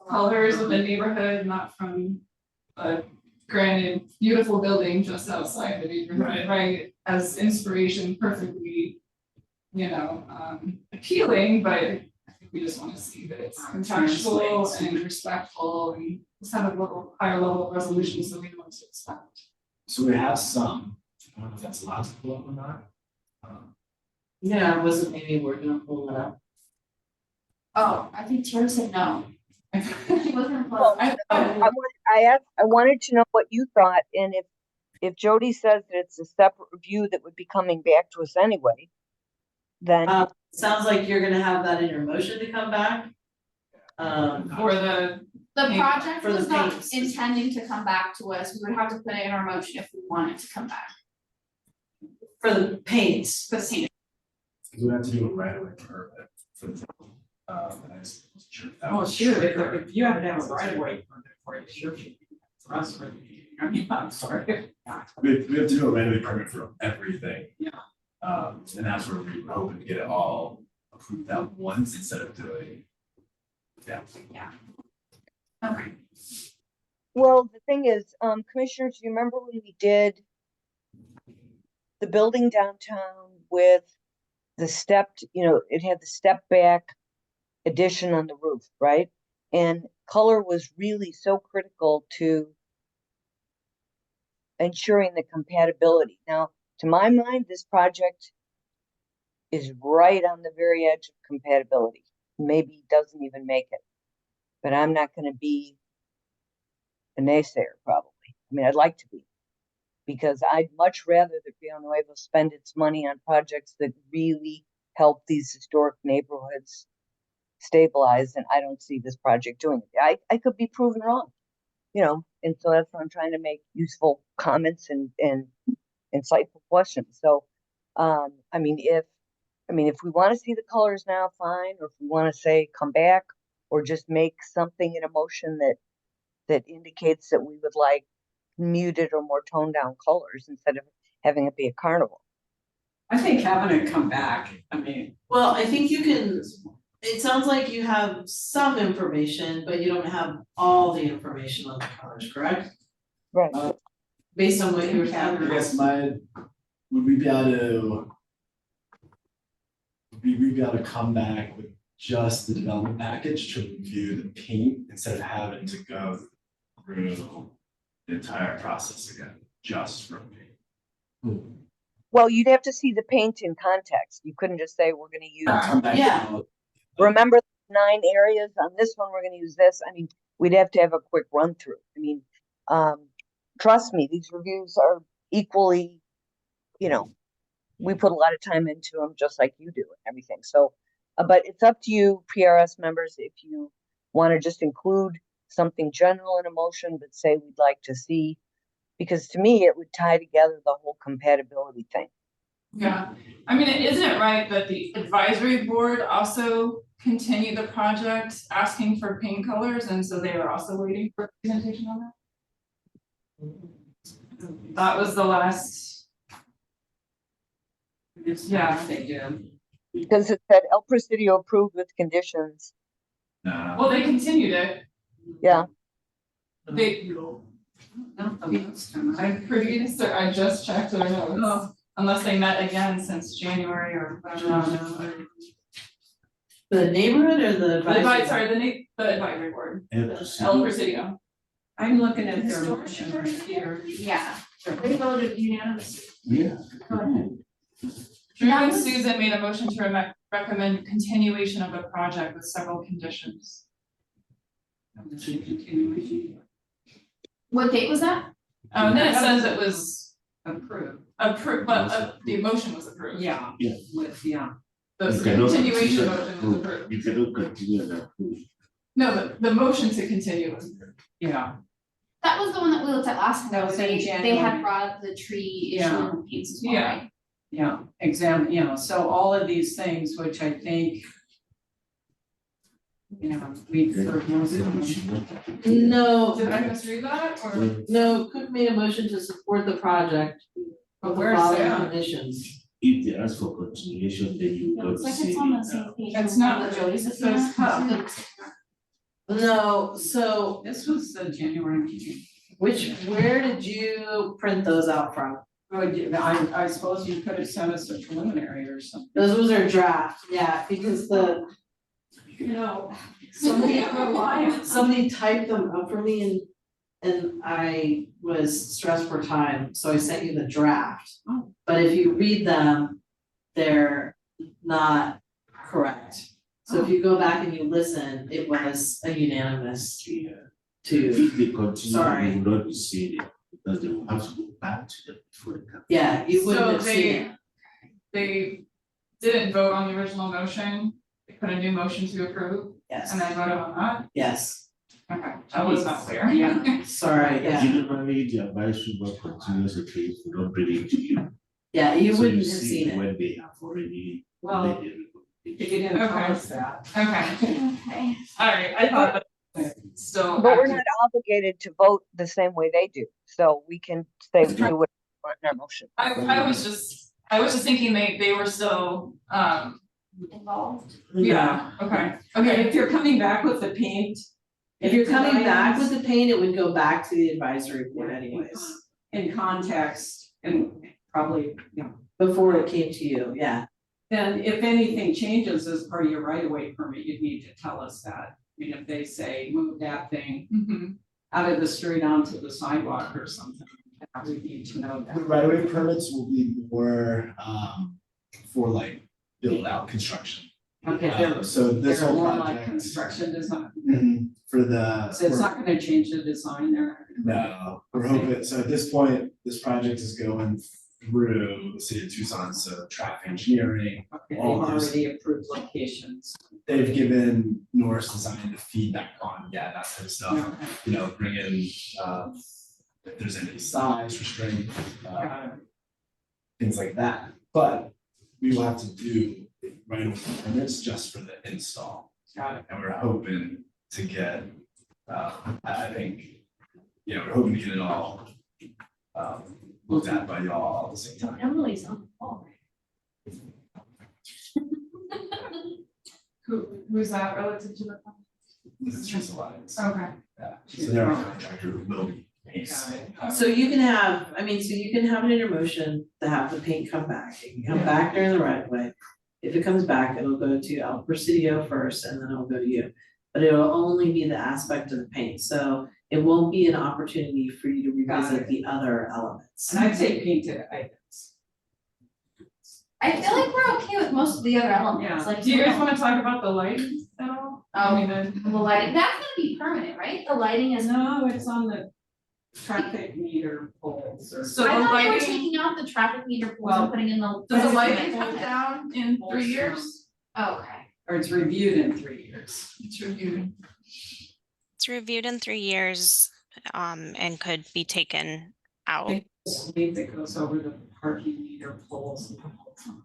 colors of the neighborhood, not from a granted beautiful building just outside the neighborhood, right? As inspiration, perfectly, appealing, but I think we just want to see that it's contextual and respectful and just have a little higher level of resolution so we know what to expect. So we have some, I don't know if that's allowed to pull up or not. Yeah, wasn't maybe we're gonna pull it up. Oh, I think Tara said no. She wasn't. Well, I wanted to know what you thought, and if Jody says that it's a separate review that would be coming back to us anyway, then Sounds like you're gonna have that in your motion to come back. For the, The project For the was not paints. intending to come back to us, we would have to put it in our motion if we wanted to come back. For the paints, But see, We have to do a right away permit for the. And I just wasn't sure if that Oh, was sure, triggered. if you have to have a right of way permit for it, sure. For us, I mean, I'm sorry. We have to do a right away permit for everything. Yeah. And that's where we were hoping to get it all approved at once instead of doing. Yeah. okay. well, the thing is, commissioners, do you remember when we did the building downtown with the stepped, it had the step back addition on the roof, right? And color was really so critical to ensuring the compatibility. Now, to my mind, this project is right on the very edge of compatibility. Maybe doesn't even make it, but I'm not going to be a naysayer probably. I mean, I'd like to be, because I'd much rather that Rio Nuevo spend its money on projects that really help these historic neighborhoods stabilize, and I don't see this project doing it. I could be proven wrong, and so that's why I'm trying to make useful comments and insightful questions. So, I mean, if we want to see the colors now, fine, or if we want to say come back, or just make something in a motion that indicates that we would like muted or more toned down colors instead of having it be a carnival. I think having it come back, I mean, well, I think you can, it sounds like you have some information, but you don't have all the information on the colors, correct? Right. Based on what you were I saying. guess would we be able to come back with just the development package to review the paint instead of having to go through the entire process again, just from paint? Well, you'd have to see the paint in context. You couldn't just say we're going to use. Come back Yeah. to- Remember 9 areas on this one, we're going to use this. I mean, we'd have to have a quick run through. I mean, trust me, these reviews are equally, we put a lot of time into them, just like you do and everything. So, but it's up to you, PRS members, if you want to just include something general in a motion, but say we'd like to see, because to me, it would tie together the whole compatibility thing. Yeah, I mean, isn't it right that the advisory board also continued the project asking for paint colors, and so they were also waiting for a presentation on that? That was the last, yeah. They do. Because it said El Presidio approved with conditions. Well, they continued it. Yeah. They, Not the last time. I'm pretty certain, I just checked their notes, unless they met again since January or whatever. The neighborhood or the The advisory? the advisory board, And El Presidio. I'm looking at their Historic motion right here. Yeah, they voted unanimously. Yeah. Go ahead. Drew That and was- Susan made a motion to recommend continuation of the project with several conditions. What date was that? And then it says it was Approved. approved, but the motion was approved. Yeah. Yeah. With, yeah. The You cannot continuation continue motion was and approve. approved. You cannot continue and approve. No, the motion to continue was approved. Yeah. That was the one that we looked at last time. That was in They January. had brought up the tree issue Yeah. and the paints as well, Yeah. right? Yeah, so all of these things, which I think. We sort of most of them. No, Did I misread that or? no, Cook made a motion to support the project But with the where's following that? conditions. If they ask for continuation, then you It got looks to like say it's on the it same now. page. It's as not what the- Joey's it looking says at. cup. No, so This was the January meeting. where did you print those out from? I suppose you could have sent us a preliminary or something. Those was our draft, yeah, because somebody typed them up for me and I was stressed for time, so I sent you the draft. Oh. But if you read them, they're not correct. So if you go back and you listen, it was a unanimous Yeah. to, If they continue, Sorry. you will not be seeing it, because they will have to go back to them before they come. yeah, you wouldn't So have seen it. they didn't vote on the original motion, they put a new motion to approve, Yes, and then voted on that, yes, okay, that was not clear. Yeah. sorry, yeah, Generally, the advisory board continues the case, we don't bring it to you. yeah, you So wouldn't have see seen it. when they have already Well, made the You recommendation. didn't tell Okay. us that. Okay, Okay. alright, I thought that still. But we're active. not obligated to vote the same way they do, so we can say we do what we want in our motion. I was just thinking they were still, Involved. yeah, okay, Okay, if you're coming back with the paint. If you're coming back items with the paint, it would go back to the advisory board anyways, in context and probably, before it came to you, yeah. then if anything changes as part of your right of way permit, you'd need to tell us that. I mean, if they say move that thing Mhm. out of the street onto the sidewalk or something, we need to know The that. right of way permits will be more, for like build out construction. Okay, So this they're whole more like project. construction design, For the. so it's for- not gonna change the design there. No, we're hoping, so at this point, this project is going through the city of Tucson, so traffic engineering. Okay, they've all those- already approved locations. They've given Norris Design the feedback on, that type of stuff, Okay, you know, bring in, if there's any size restraint, got it. things like that. But we will have to do right of way permits just for the install. Got it. And we're hoping to get, I think, yeah, we're hoping to get it all looked at by y'all at the same time. Emily's on the call. Who's that relative to the? It's just a lot. Okay. Yeah, so their contractor will be. Got it. So you can have, I mean, so you can have it in your motion to have the paint come back, it can come back during the right of way. If it comes back, it'll go to El Presidio first and then it'll go to you. But it'll only be the aspect of the paint, so it won't be an opportunity for you to Got revisit it. the other elements. And I'd say painted items. I feel like we're okay with most of the other elements, Yeah. like. Do you guys wanna talk about the lighting at all? I mean, The lighting, that's gonna be permanent, right? The lighting is, No, it's on the, traffic meter poles or. So I the thought they were lighting, taking out the traffic meter poles Well, and putting in the. does the That's lighting okay. come down in 3 years? Oh, okay. Or it's reviewed in 3 years. It's reviewed. It's reviewed in 3 years, and could be taken out. I think it's a lead that goes over the parking meter poles and the whole time.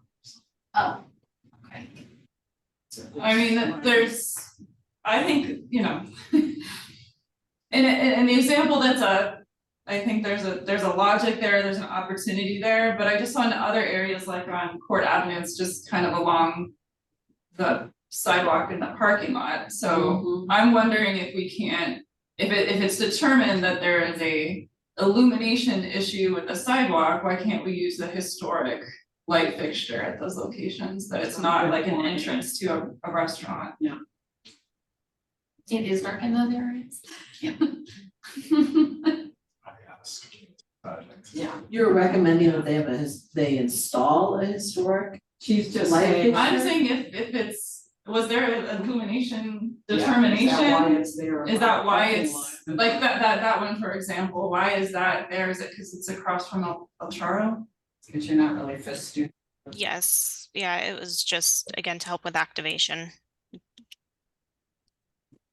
Oh, okay. So I mean, there's, I think, you know. In the example that's I think there's a logic there, there's an opportunity there, but I just saw in other areas like on Court Avenue, it's just kind of along the sidewalk in the parking lot, so I'm wondering if we can't, if it's determined that there is a illumination issue with the sidewalk, why can't we use the historic light fixture at those locations, that it's not like an entrance to a restaurant? It is dark in those areas. I ask projects. Yeah, You're recommending that they install a historic? she's just Light saying. fixture? I'm saying if it's, was there an illumination Yeah, determination? Is that why it's there? Is that why Parking it's, lot. like that one, for example, why is that there? Is it because it's across from El Charo? Cause you're not really festoon. Yes, yeah, it was just, again, to help with activation.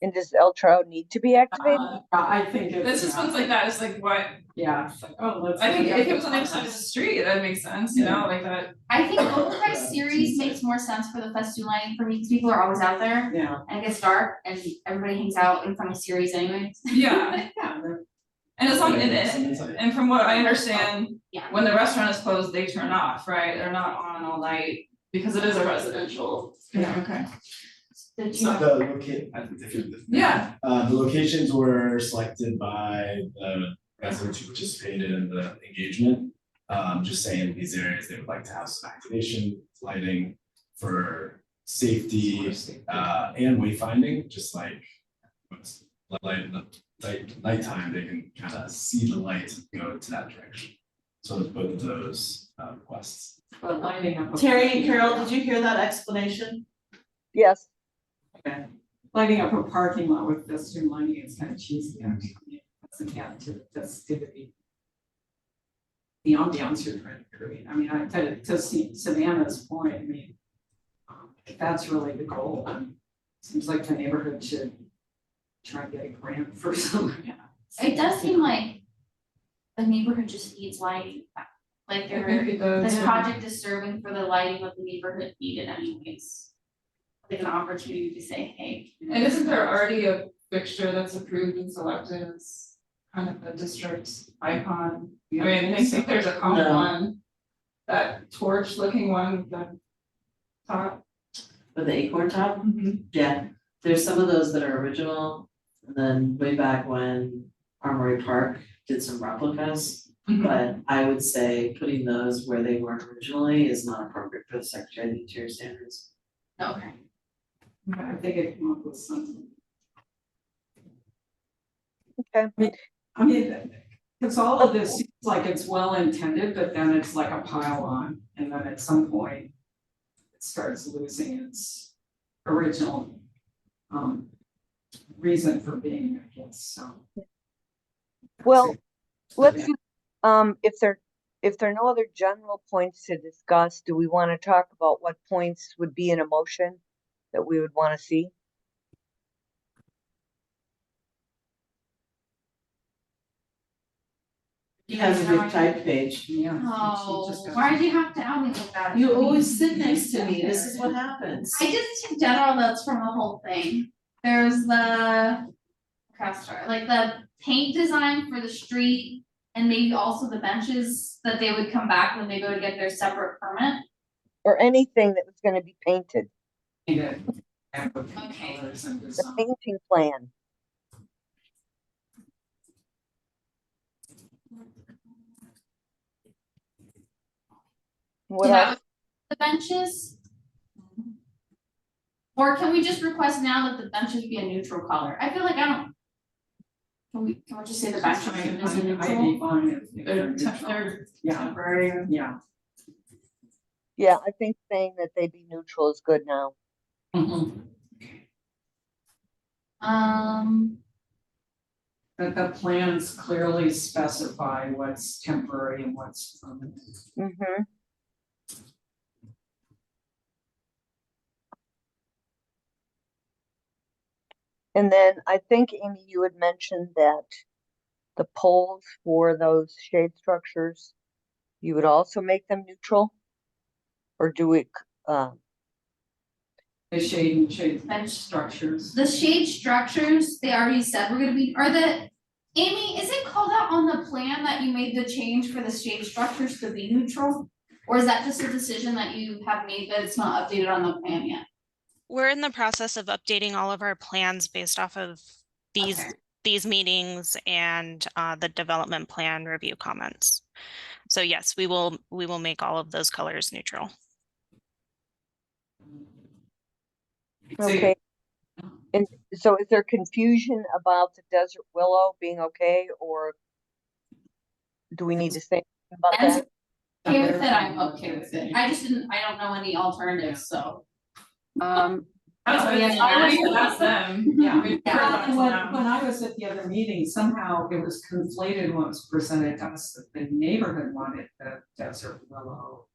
And does El Trout need to be activated? I think it's. This just ones like that, it's like what, Yeah, it's like, oh, let's. I think if it was on the other side of the street, that makes sense, you know, like that. I think over by series makes more sense for the festoon lighting for me, because people are always out there Yeah. and it gets dark and everybody hangs out in front of series anyways. Yeah, Yeah, and it's on, and from what I understand, Yeah. when the restaurant is closed, they turn off, right? They're not on all night, because it is a residential. Yeah. Okay. Did So you- the Yeah. the locations were selected by the residents who participated in the engagement. Just saying these areas, they would like to have some activation, lighting for safety, and wayfinding, just like what's nighttime, they can kind of see the light and go to that direction. So it's both of those requests. But lighting up. a Terry and parking Carol, lot- did you hear that explanation? Yes, Okay. Lighting up a parking lot with festoon lighting is kind of cheesy, actually. It doesn't add to the festivity. The ambiance you're trying to create. I mean, to see Savannah's point, I mean, if that's really the goal, then it seems like the neighborhood should try and get a grant for some. It does seem like the neighborhood just needs lighting, like this project is serving for the lighting of the neighborhood needed anyways. Like an opportunity to say, hey. And isn't there already a fixture that's approved and selected as kind of a district icon? I mean, I think there's a common No. one, that torch looking one with the top. With the acorn top? Yeah, there's some of those that are original, and then way back when Armory Park did some replicas. But I would say putting those where they weren't originally is not appropriate for the Secretary of the Interior standards. Okay. I think it came up with something. okay. I mean, because all of this seems like it's well intended, but then it's like a pile on, and then at some point. It starts losing its original reason for being, I guess, so. Well, let's, if there are no other general points to discuss, do we want to talk about what points would be in a motion that we would want to see? He has a good type page. Yeah. Oh, she just got- why did you have to tell me like that? You always sit next to me, this is what happens. I just took general notes from the whole thing. There's the, like the paint design for the street and maybe also the benches that they would come back when they go to get their separate permit. Or anything that was gonna be painted, Okay. Okay. Colors and the design. painting plan. What So that else? was the benches? Or can we just request now that the benches be a neutral color? I feel like I don't. Can we just say the benches is a I'd be neutral? fine if They're neutral. they're Yeah, temporary. yeah. Yeah, I think saying that they be neutral is good now. Um. That the plans clearly specify what's temporary and what's permanent. Mm-hmm. And then I think, Amy, you had mentioned that the poles for those shade structures, you would also make them neutral? Or do we, The shade Bench. structures. The shade structures, they already said we're gonna be, Amy, is it called out on the plan that you made the change for the shade structures to be neutral? Or is that just a decision that you have made that it's not updated on the plan yet? We're in the process of updating all of our plans based off of these Okay. these meetings and the development plan review comments. So yes, we will make all of those colors neutral. okay. And so is there confusion about the desert willow being okay, or do we need to say anything about I'm that? okay with it, I'm okay with it. I don't know any alternatives, so. That's Oh, what yeah, I yeah. would ask them. Yeah. We've Yeah. heard that And from them. when I was at the other meeting, somehow it was conflated when it was presented to us that the neighborhood wanted the desert willow.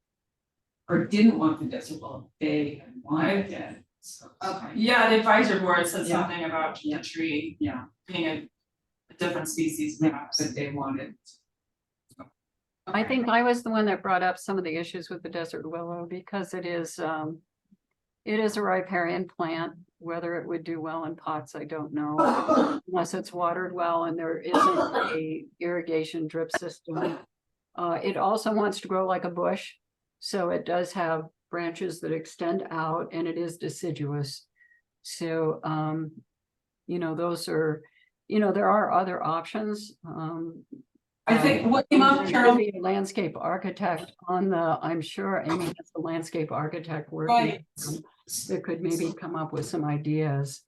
Or didn't want the desert willow, they had wanted it, so. Okay. Yeah, the advisory board said Yeah. something about the tree Yeah, being a different species yeah, perhaps. that they wanted. I think I was the one that brought up some of the issues with the desert willow because it is a riparian plant. Whether it would do well in pots, I don't know, unless it's watered well and there isn't a irrigation drip system. It also wants to grow like a bush, so it does have branches that extend out and it is deciduous. So, those are, there are other options. I think what came There up, should Carol, be a landscape architect I'm sure Amy has the landscape architect working. right, That could maybe come up with some ideas.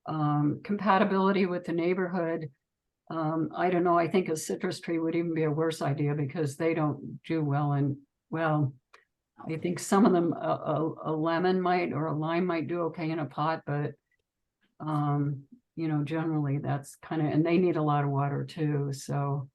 Compatibility with the neighborhood. I don't know, I think a citrus tree would even be a worse idea because they don't do well I think some of them, a lemon might or a lime might do okay in a pot, but generally that's and they need a lot of water too, so.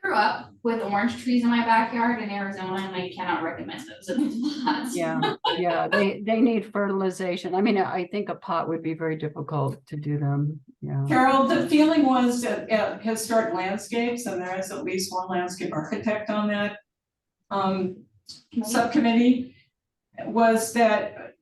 Grew up with orange trees in my backyard in Arizona and I cannot recommend those in pots. Yeah, they need fertilization. I mean, I think a pot would be very difficult to do them, yeah. Carol, the feeling was that historic landscapes, and there is at least one landscape architect on that. Subcommittee, was that,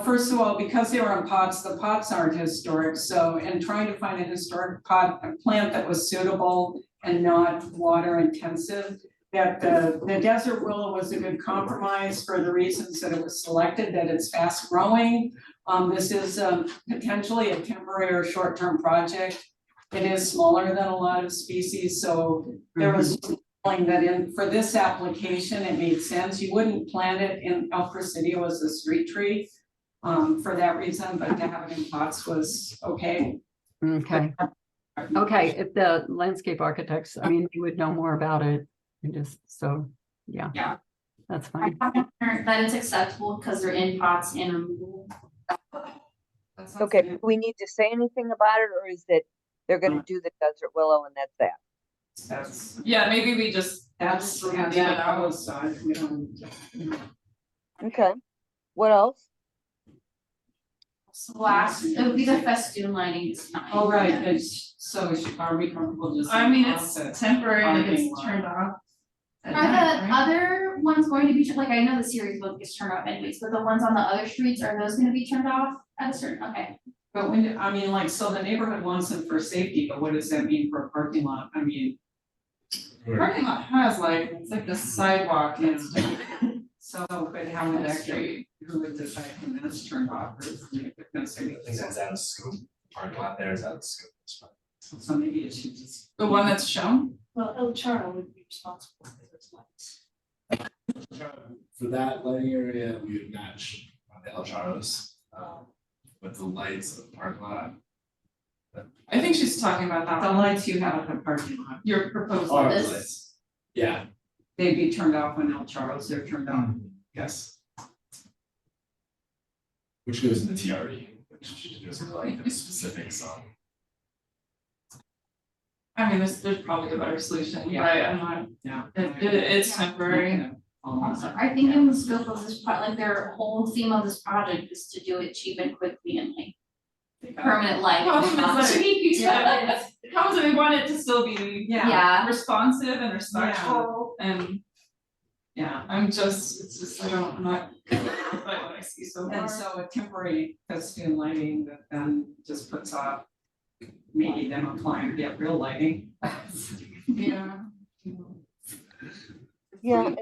first of all, because they were in pots, the pots aren't historic, so in trying to find a historic plant that was suitable and not water intensive, that the desert willow was a good compromise for the reasons that it was selected, that it's fast growing. This is potentially a temporary or short-term project. It is smaller than a lot of species, so there was feeling that for this application, it made sense. You wouldn't plant it in El Presidio as a street tree for that reason, but to have it in pots was okay. Okay, if the landscape architects, I mean, you would know more about it, yeah, that's fine. That it's acceptable because they're in pots and removable. Okay, do we need to say anything about it, or is that they're gonna do the desert willow and that's that? That's Yeah, maybe we just. that's leave that it out. outside, we don't. Okay, what else? Last, it would be the festoon lighting design. Oh, right, so are we comfortable just? I mean, off it's the temporary and it parking gets lot? turned off. at Are night, the right? other ones going to be, like, I know the series book gets turned off anyways, but the ones on the other streets, are those gonna be turned off at a certain, okay. But so the neighborhood wants them for safety, but what does that mean for a parking lot? I mean, Parking lot has it's like the sidewalk that's. so, but how would that go? Who would decide when that's turned off or if they're gonna say I think that's out of scope. Parking lot there is out of scope. It's fine. so maybe it should just. The one that's shown? Well, El Charo would be responsible for those lights. For that lighting area, we would match on the El Charos, with the lights of the parking lot. I think she's talking about that The one. lights you have at the parking lot, Your proposal. Our this- lights. Yeah, they'd be turned off when El Charles, they're turned on. yes. Which goes in the TRE, which goes into like the specifics on. I mean, there's probably a better solution, Yeah. right? I'm not, Yeah. it's temporary. I think in the scope of this like their whole theme of this project is to do it cheap and quickly and like permanent lighting. Well, it's not like- cheap, yeah. How is it we want it to still be Yeah, responsive and respectful and. Yeah, it's just, I'm not, like what I see so far. And so a temporary festoon lighting that then just puts off, maybe them applying to get real lighting. Yeah. Yeah, and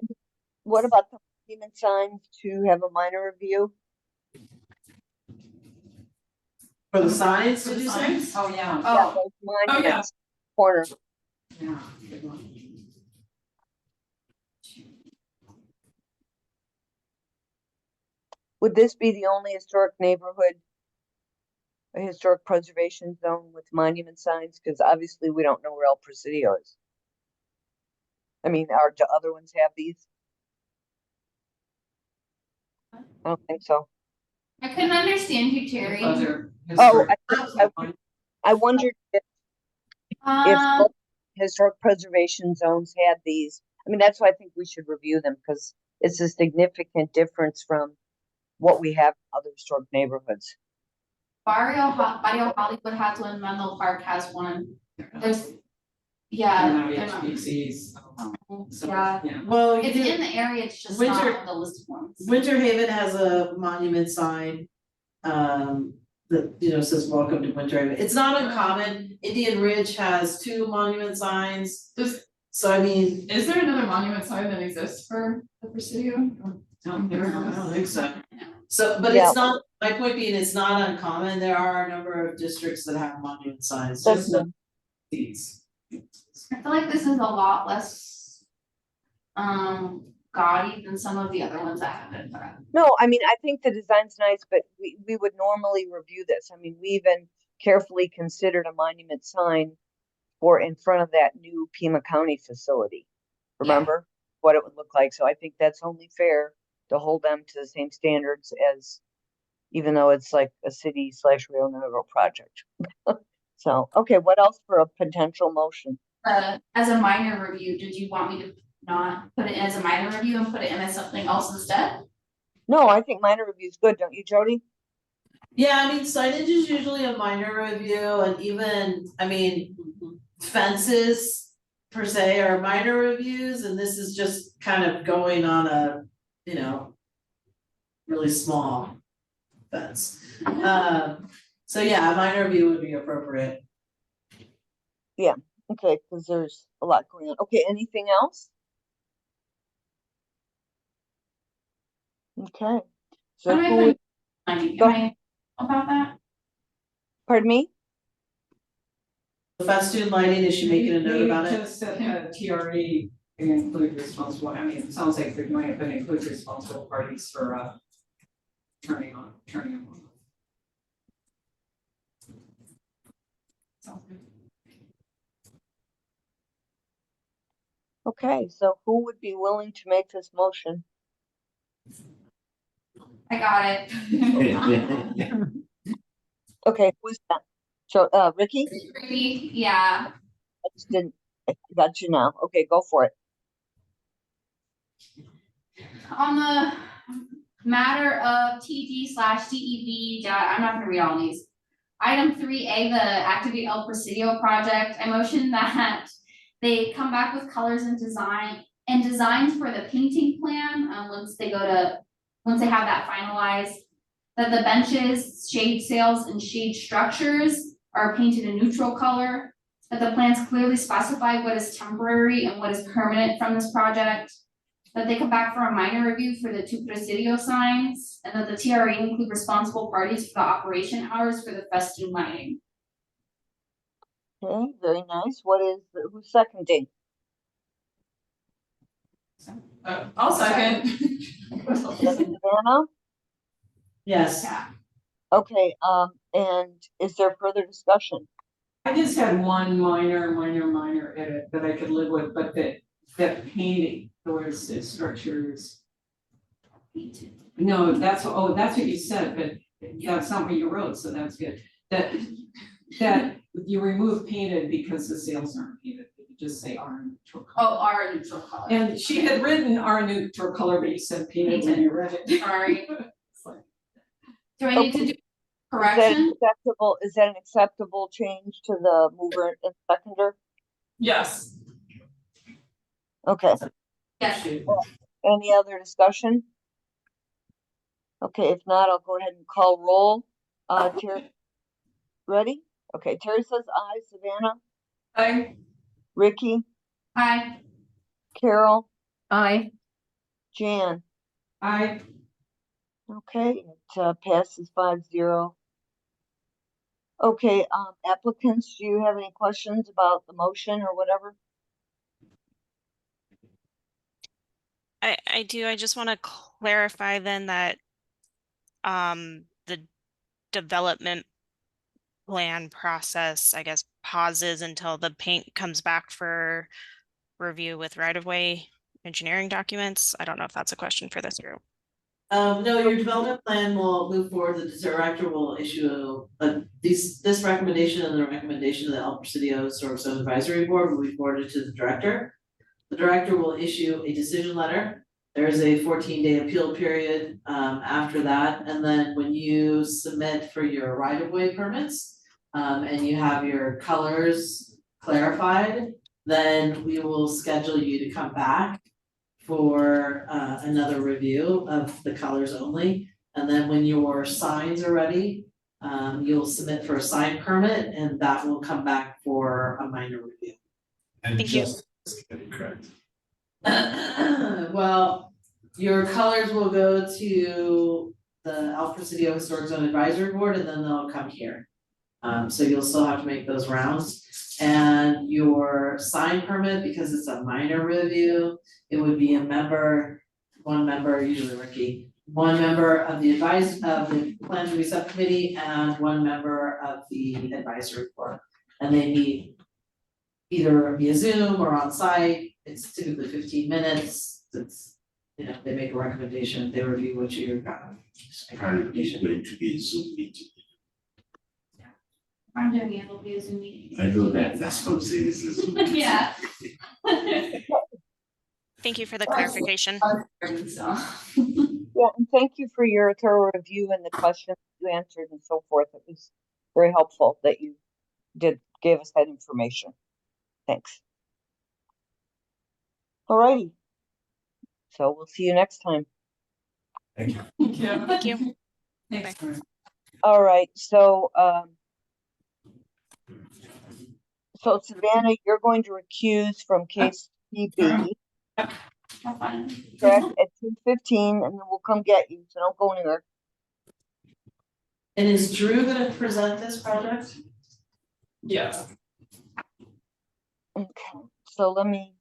what about the monument signs to have a minor review? For the signs, For did the you say? signs? Oh, yeah. Yeah, those monuments, corner. Yeah, good one. Would this be the only historic neighborhood, a historic preservation zone with monument signs? Because obviously we don't know where El Presidio is. I mean, do other ones have these? I don't think so. I couldn't understand you, Terry. Other Oh, historic- I wondered if Um, historic preservation zones had these. I mean, that's why I think we should review them because it's a significant difference from what we have in other historic neighborhoods. Barrio Hollywood has one, Menlo Park has one, there's, They're yeah, not they're not. HPCs. So, Yeah. yeah. Well, you It's do- in the area, it's just not Winter- on the list of ones. Winter Haven has a monument sign, that, you know, says welcome to Winter Haven. It's not uncommon. Indian Ridge has 2 monument signs. So I mean, Is there another monument sign that exists for the Presidio? I don't think so. so, but Yeah. it's not, my point being, it's not uncommon. There are a number of districts that have monument signs, That's just not good. these. I feel like this is a lot less gaudy than some of the other ones I have in there. No, I mean, I think the design's nice, but we would normally review this. I mean, we even carefully considered a monument sign for in front of that new Pima County facility. Remember what it would look like? So I think that's only fair to hold them to the same standards as, even though it's like a city/Rio Negro project. So, okay, what else for a potential motion? As a minor review, did you want me to not put it in as a minor review and put it in as something else instead? No, I think minor review is good, don't you, Jody? Yeah, I mean, signage is usually a minor review, and even, I mean, fences per se are minor reviews, and this is just kind of going on a, you know, really small fence. So yeah, a minor review would be appropriate. Okay, because there's a lot going on. Okay, anything else? Okay. So What am I who would, putting, Go- can I about that? pardon me? The festoon lighting, is she making a note about it? Maybe just that TRE include responsible, I mean, it sounds like they're doing it, but include responsible parties for turning them on. Sounds good. Okay, so who would be willing to make this motion? I got it. Okay, who's that? So, Ricky? Ricky, yeah, I just didn't, I got you now. Okay, go for it. on the matter of TD/DEB, I'm not gonna read all these. Item 3A, the Activate El Presidio project, I motion that they come back with colors and designs for the painting plan, once they have that finalized. That the benches, shade sails, and shade structures are painted a neutral color. That the plans clearly specify what is temporary and what is permanent from this project. That they come back for a minor review for the 2 Presidio signs, and that the TRE include responsible parties for the operation hours for the festoon lighting. Okay, very nice. Who's seconding? I'll second. Savannah? Yes. Yeah. Okay, and is there further discussion? I just had one minor edit that I could live with, but that painting, towards the structures. No, that's what you said, but that's not what you wrote, so that's good. That you remove painted because the sails aren't painted, you just say are neutral color. Oh, our neutral color. And she had written our neutral color, but you said painted when you read it. Sorry. It's like, Do I need to do Is that correction? acceptable, is that an acceptable change to the mover and seconder? Yes. Okay, Yes. any other discussion? Okay, if not, I'll go ahead and call roll. Terry, ready? Okay, Terry says aye. Savannah, I, Ricky, Hi. Carol, Aye. Jan. I, Okay, it passes 5-0. Okay, applicants, do you have any questions about the motion or whatever? I do, I just want to clarify then that the development plan process, I guess, pauses until the paint comes back for review with right-of-way engineering documents. I don't know if that's a question for this group. No, your development plan will move forward, the director will issue, this recommendation and the recommendation of the El Presidio Historic Zone Advisory Board will be forwarded to the director. The director will issue a decision letter. There is a 14-day appeal period, after that, and then when you submit for your right-of-way permits, and you have your colors clarified, then we will schedule you to come back for another review of the colors only. And then when your signs are ready, you'll submit for a sign permit and that will come back for a minor review. And Thank you. just, correct. Well, your colors will go to the El Presidio Historic Zone Advisory Board and then they'll come here. So you'll still have to make those rounds. And your sign permit, because it's a minor review, it would be one member, usually Ricky, one member of the plan review subcommittee and one member of the advisory board. And they meet either via Zoom or on site. It's typically 15 minutes. It's, they make a recommendation, they review what you're Apparently it's going to be a Zoom meeting. I'm doing it, it'll be a Zoom meeting. I know that, that's what I'm saying, it's a Zoom meeting. Yeah. Thank you for the clarification. Yeah, and thank you for your thorough review and the questions you answered and so forth. It was very helpful that you gave us that information. Thanks. Alrighty. So we'll see you next time. Thank you. yeah. Thank you. Thanks. All right, so Savannah, you're going to recuse from case TB, Have fun. correct, at 2:15, and then we'll come get you, so don't go anywhere. And is Drew gonna present this project? Yeah. Okay, so let me.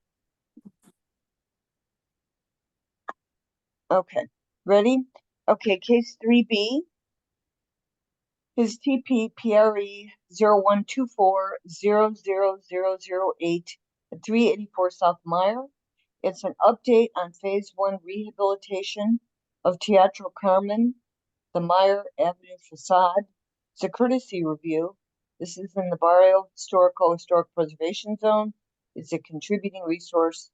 Okay, ready? Okay, case 3B is TPPRE 0124-00008 at 384 South Meyer. It's an update on phase 1 rehabilitation of Teatro Carmen, the Meyer Avenue facade. It's a courtesy review. This is in the Barrio Historic Preservation Zone. It's a contributing resource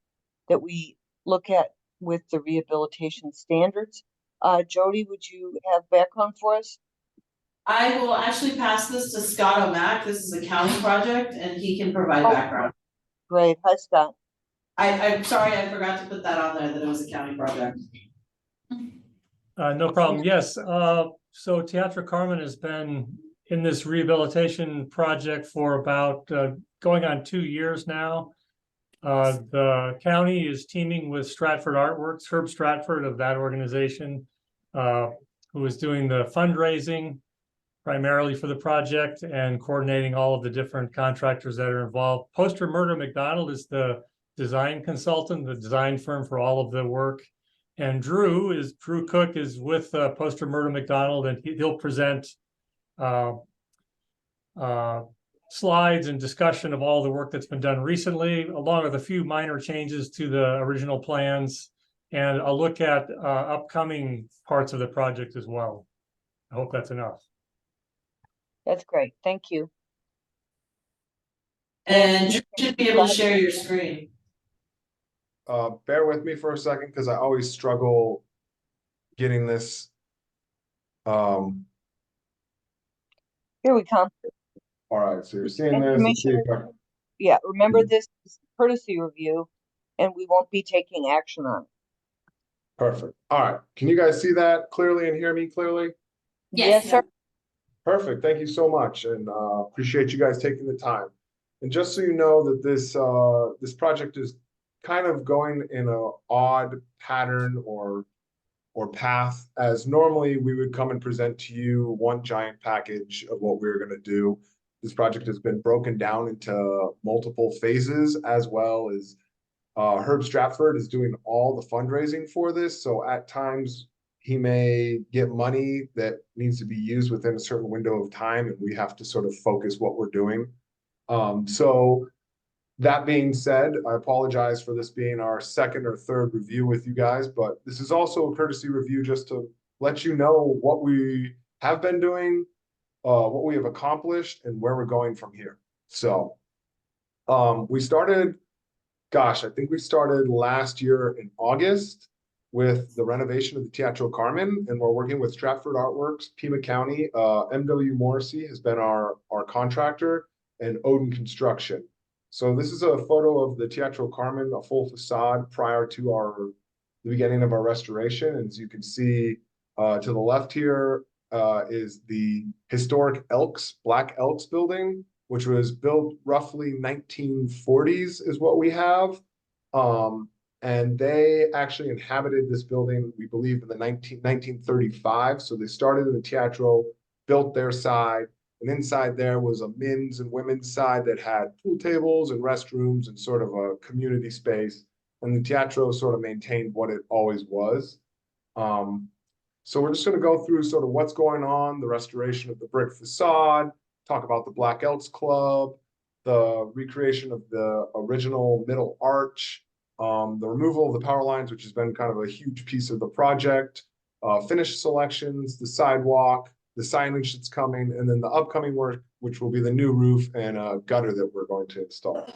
that we look at with the rehabilitation standards. Jody, would you have background for us? I will actually pass this to Scott O'Mac. This is a county project and he can provide background. Great, hi Scott. I'm sorry, I forgot to put that on there, that it was a county project. No problem. Yes. So Teatro Carmen has been in this rehabilitation project for about going on 2 years now. The county is teaming with Stratford Artworks, Herb Stratford of that organization, who is doing the fundraising primarily for the project and coordinating all of the different contractors that are involved. Poster Murder McDonald is the design consultant, the design firm for all of the work. And Drew Cook is with Poster Murder McDonald, and he'll present slides and discussion of all the work that's been done recently, along with a few minor changes to the original plans, and a look at upcoming parts of the project as well. I hope that's enough. That's great, thank you. And you should be able to share your screen. Bear with me for a second, because I always struggle getting this. Here we come. All right, so you're seeing And this. Let's see if Commissioner, I- yeah, remember this is courtesy review and we won't be taking action on it. Perfect. All right, can you guys see that clearly and hear me clearly? Yes, sir. Perfect, thank you so much, and appreciate you guys taking the time. And just so you know that this project is kind of going in a odd pattern or path, as normally we would come and present to you one giant package of what we're gonna do. This project has been broken down into multiple phases, as well as Herb Stratford is doing all the fundraising for this, so at times he may get money that needs to be used within a certain window of time, and we have to sort of focus what we're doing. So that being said, I apologize for this being our second or third review with you guys, but this is also a courtesy review just to let you know what we have been doing, what we have accomplished, and where we're going from here. So we started, gosh, I think we started last year in August with the renovation of the Teatro Carmen, and we're working with Stratford Artworks, Pima County. M.W. Morrissey has been our contractor, and Odin Construction. So this is a photo of the Teatro Carmen, a full facade prior to the beginning of our restoration. And as you can see, to the left here is the historic Black Elks building, which was built roughly 1940s is what we have. And they actually inhabited this building, we believe, in the 1935. So they started in the Teatro, built their side, and inside there was a men's and women's side that had pool tables and restrooms and sort of a community space. And the Teatro sort of maintained what it always was. So we're just going to go through sort of what's going on, the restoration of the brick facade, talk about the Black Elks Club, the recreation of the original middle arch, the removal of the power lines, which has been kind of a huge piece of the project, finish selections, the sidewalk, the signage that's coming, and then the upcoming work, which will be the new roof and a gutter that we're going to install.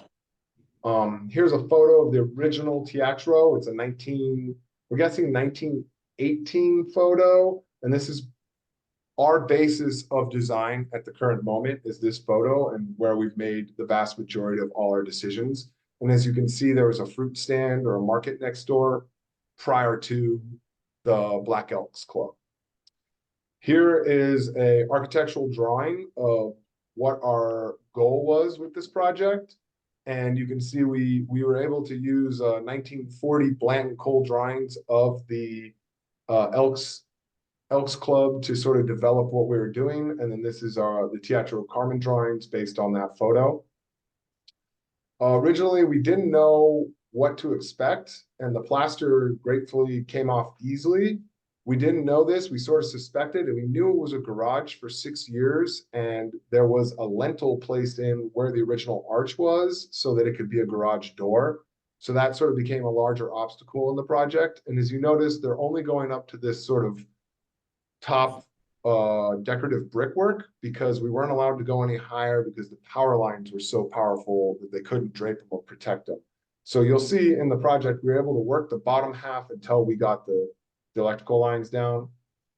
Here's a photo of the original Teatro. It's a we're guessing 1918 photo, and this is our basis of design at the current moment is this photo, and where we've made the vast majority of all our decisions. And as you can see, there was a fruit stand or a market next door prior to the Black Elks Club. Here is a architectural drawing of what our goal was with this project. And you can see we were able to use 1940 Blanton Cole drawings of the Elks Club to sort of develop what we were doing. And then this is the Teatro Carmen drawings based on that photo. Originally, we didn't know what to expect, and the plaster gratefully came off easily. We didn't know this, we sort of suspected, and we knew it was a garage for 6 years, and there was a lintel placed in where the original arch was so that it could be a garage door. So that sort of became a larger obstacle in the project. And as you notice, they're only going up to this sort of top decorative brickwork, because we weren't allowed to go any higher because the power lines were so powerful that they couldn't drape them or protect them. So you'll see in the project, we were able to work the bottom half until we got the electrical lines down.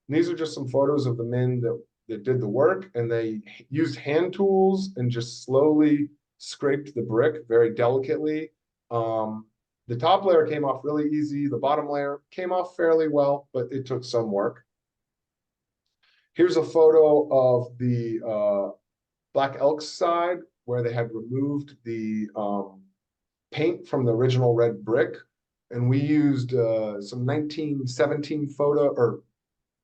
And these are just some photos of the men that did the work, and they used hand tools and just slowly scraped the brick very delicately. The top layer came off really easy. The bottom layer came off fairly well, but it took some work. Here's a photo of the Black Elks side where they had removed the paint from the original red brick. And we used some 1917 photo or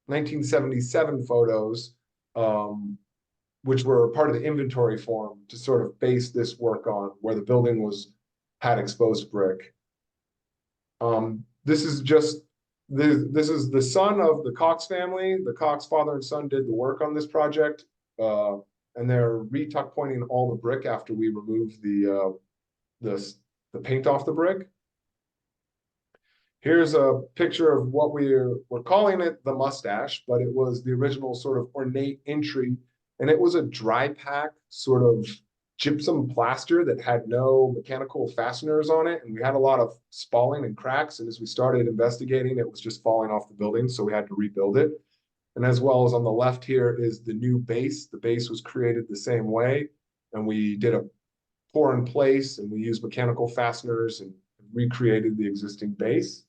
1977 photos, which were part of the inventory form to sort of base this work on, where the building had exposed brick. This is the son of the Cox family. The Cox father and son did the work on this project, and they're retuck pointing all the brick after we removed the paint off the brick. Here's a picture of what we're calling it the mustache, but it was the original sort of ornate entry, and it was a dry pack sort of gypsum plaster that had no mechanical fasteners on it, and we had a lot of spalling and cracks, and as we started investigating, it was just falling off the building, so we had to rebuild it. And as well as on the left here is the new base. The base was created the same way, and we did a pour in place, and we used mechanical fasteners and recreated the existing base.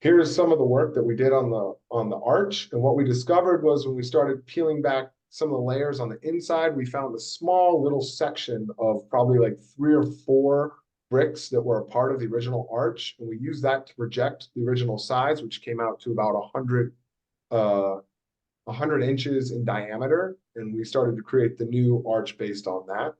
Here's some of the work that we did on the arch, and what we discovered was when we started peeling back some of the layers on the inside, we found a small little section of probably like 3 or 4 bricks that were a part of the original arch, and we used that to project the original size, which came out to about 100 inches in diameter, and we started to create the new arch based on that.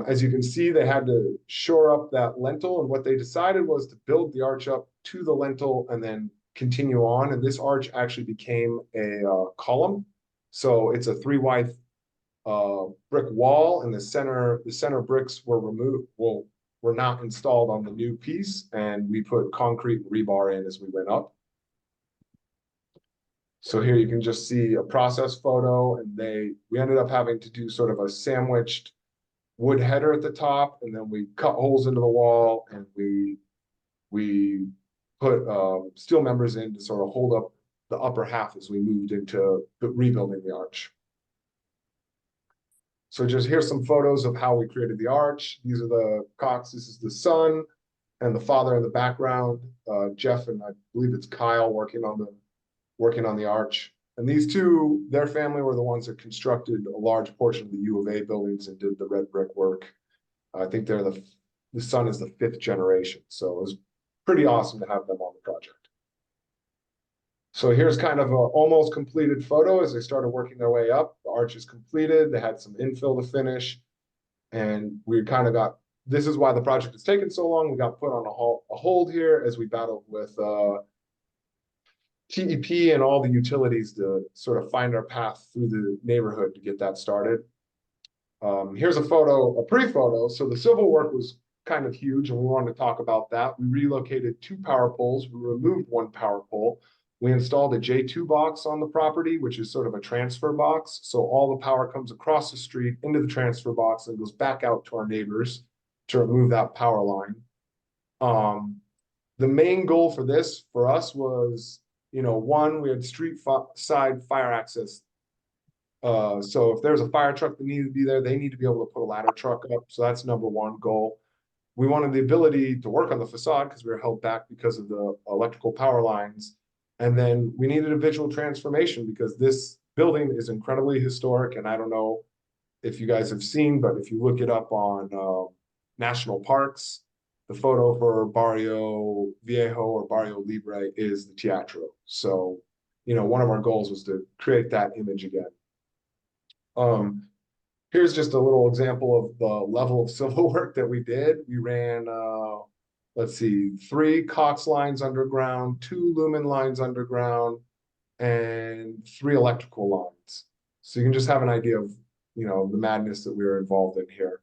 As you can see, they had to shore up that lintel, and what they decided was to build the arch up to the lintel and then continue on, and this arch actually became a column. So it's a 3 wide brick wall, and the center bricks were removed, were not installed on the new piece, and we put concrete and rebar in as we went up. So here you can just see a process photo, and we ended up having to do sort of a sandwiched wood header at the top, and then we cut holes into the wall, and we put steel members in to sort of hold up the upper half as we moved into rebuilding the arch. So just here's some photos of how we created the arch. These are the Cox. This is the son and the father in the background. Jeff and I believe it's Kyle working on the arch. And these two, their family were the ones that constructed a large portion of the U of A buildings and did the red brick work. I think they're the son is the 5th generation. So it was pretty awesome to have them on the project. So here's kind of an almost completed photo as they started working their way up. The arch is completed. They had some infill to finish. And we kind of got, this is why the project has taken so long. We got put on a hold here as we battled with TEP and all the utilities to sort of find our path through the neighborhood to get that started. Here's a photo, a pre-photo. So the civil work was kind of huge, and we wanted to talk about that. We relocated 2 power poles. We removed 1 power pole. We installed a J2 box on the property, which is sort of a transfer box. So all the power comes across the street into the transfer box and goes back out to our neighbors to remove that power line. The main goal for this, for us, was, you know, 1, we had street side fire access. So if there's a fire truck that needed to be there, they need to be able to put a ladder truck up. So that's number 1 goal. We wanted the ability to work on the facade because we were held back because of the electrical power lines. And then we needed a visual transformation because this building is incredibly historic. And I don't know if you guys have seen, but if you look it up on national parks, the photo for Barrio Viejo or Barrio Libre is the Teatro. So, you know, one of our goals was to create that image again. Here's just a little example of the level of civil work that we did. We ran, let's see, 3 Cox lines underground, 2 lumen lines underground, and 3 electrical lines. So you can just have an idea of, you know, the madness that we were involved in here.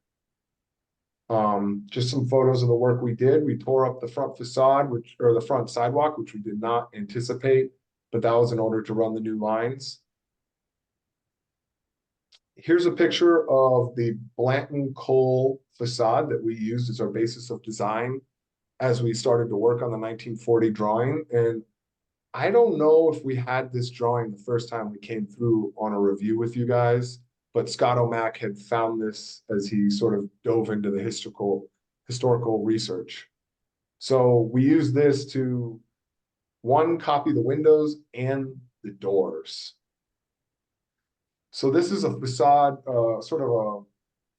Just some photos of the work we did. We tore up the front facade, or the front sidewalk, which we did not anticipate, but that was in order to run the new lines. Here's a picture of the Blanton Coal facade that we used as our basis of design as we started to work on the 1940 drawing. And I don't know if we had this drawing the first time we came through on a review with you guys, but Scott O'Mac had found this as he sort of dove into the historical research. So we used this to, 1, copy the windows and the doors. So this is a facade, sort of a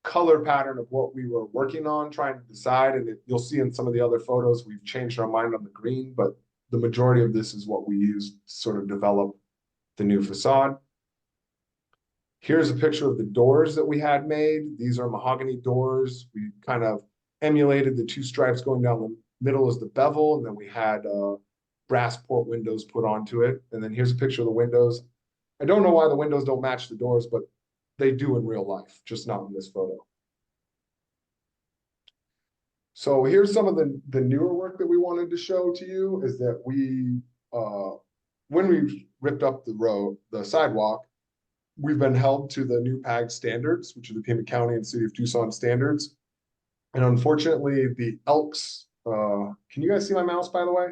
color pattern of what we were working on, trying to decide. And you'll see in some of the other photos, we've changed our mind on the green, but the majority of this is what we used to sort of develop the new facade. Here's a picture of the doors that we had made. These are mahogany doors. We kind of emulated the 2 stripes going down the middle as the bevel, and then we had brass port windows put onto it. And then here's a picture of the windows. I don't know why the windows don't match the doors, but they do in real life, just not in this photo. So here's some of the newer work that we wanted to show to you is that we, when we ripped up the sidewalk, we've been held to the new PAG standards, which are the Pima County and City of Tucson standards. And unfortunately, the Elks, can you guys see my mouse, by the way?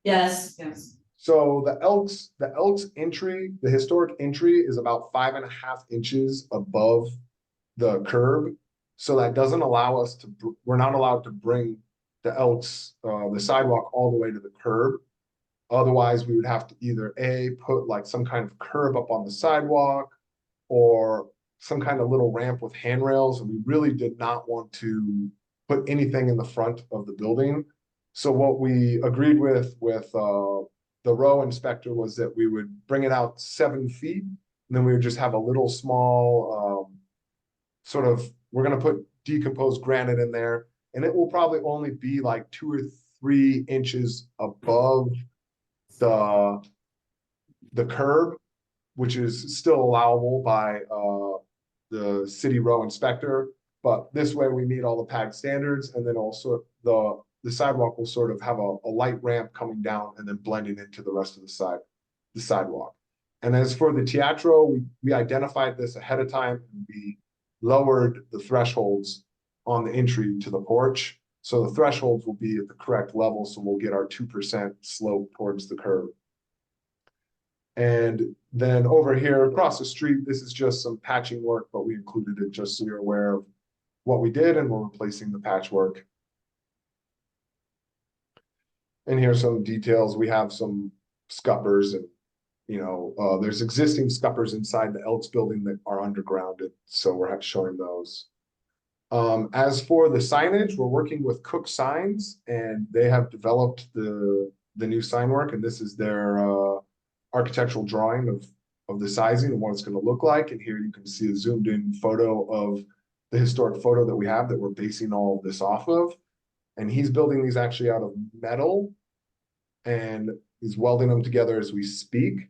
Yes, Yes. So the Elks entry, the historic entry is about 5.5 inches above the curb. So that doesn't allow us to, we're not allowed to bring the Elks, the sidewalk all the way to the curb. Otherwise, we would have to either put like some kind of curb up on the sidewalk or some kind of little ramp with handrails. And we really did not want to put anything in the front of the building. So what we agreed with the row inspector was that we would bring it out 7 feet. And then we would just have a little small, we're gonna put decomposed granite in there. And it will probably only be like 2 or 3 inches above the curb, which is still allowable by the city row inspector. But this way we meet all the PAG standards, and then also the sidewalk will sort of have a light ramp coming down and then blending into the rest of the sidewalk. And as for the teatro, we identified this ahead of time, and we lowered the thresholds on the entry to the porch. So the thresholds will be at the correct level, so we'll get our 2% slope towards the curb. And then over here across the street, this is just some patching work, but we included it just so you're aware of what we did, and we're replacing the patchwork. And here's some details. We have some scuppers, and there's existing scuppers inside the Elks building that are undergrounded, so we're showing those. As for the signage, we're working with Cook Signs, and they have developed the new sign work, and this is their architectural drawing of the sizing and what it's going to look like. And here you can see a zoomed in photo of the historic photo that we have that we're basing all of this off of. And he's building these actually out of metal, and he's welding them together as we speak.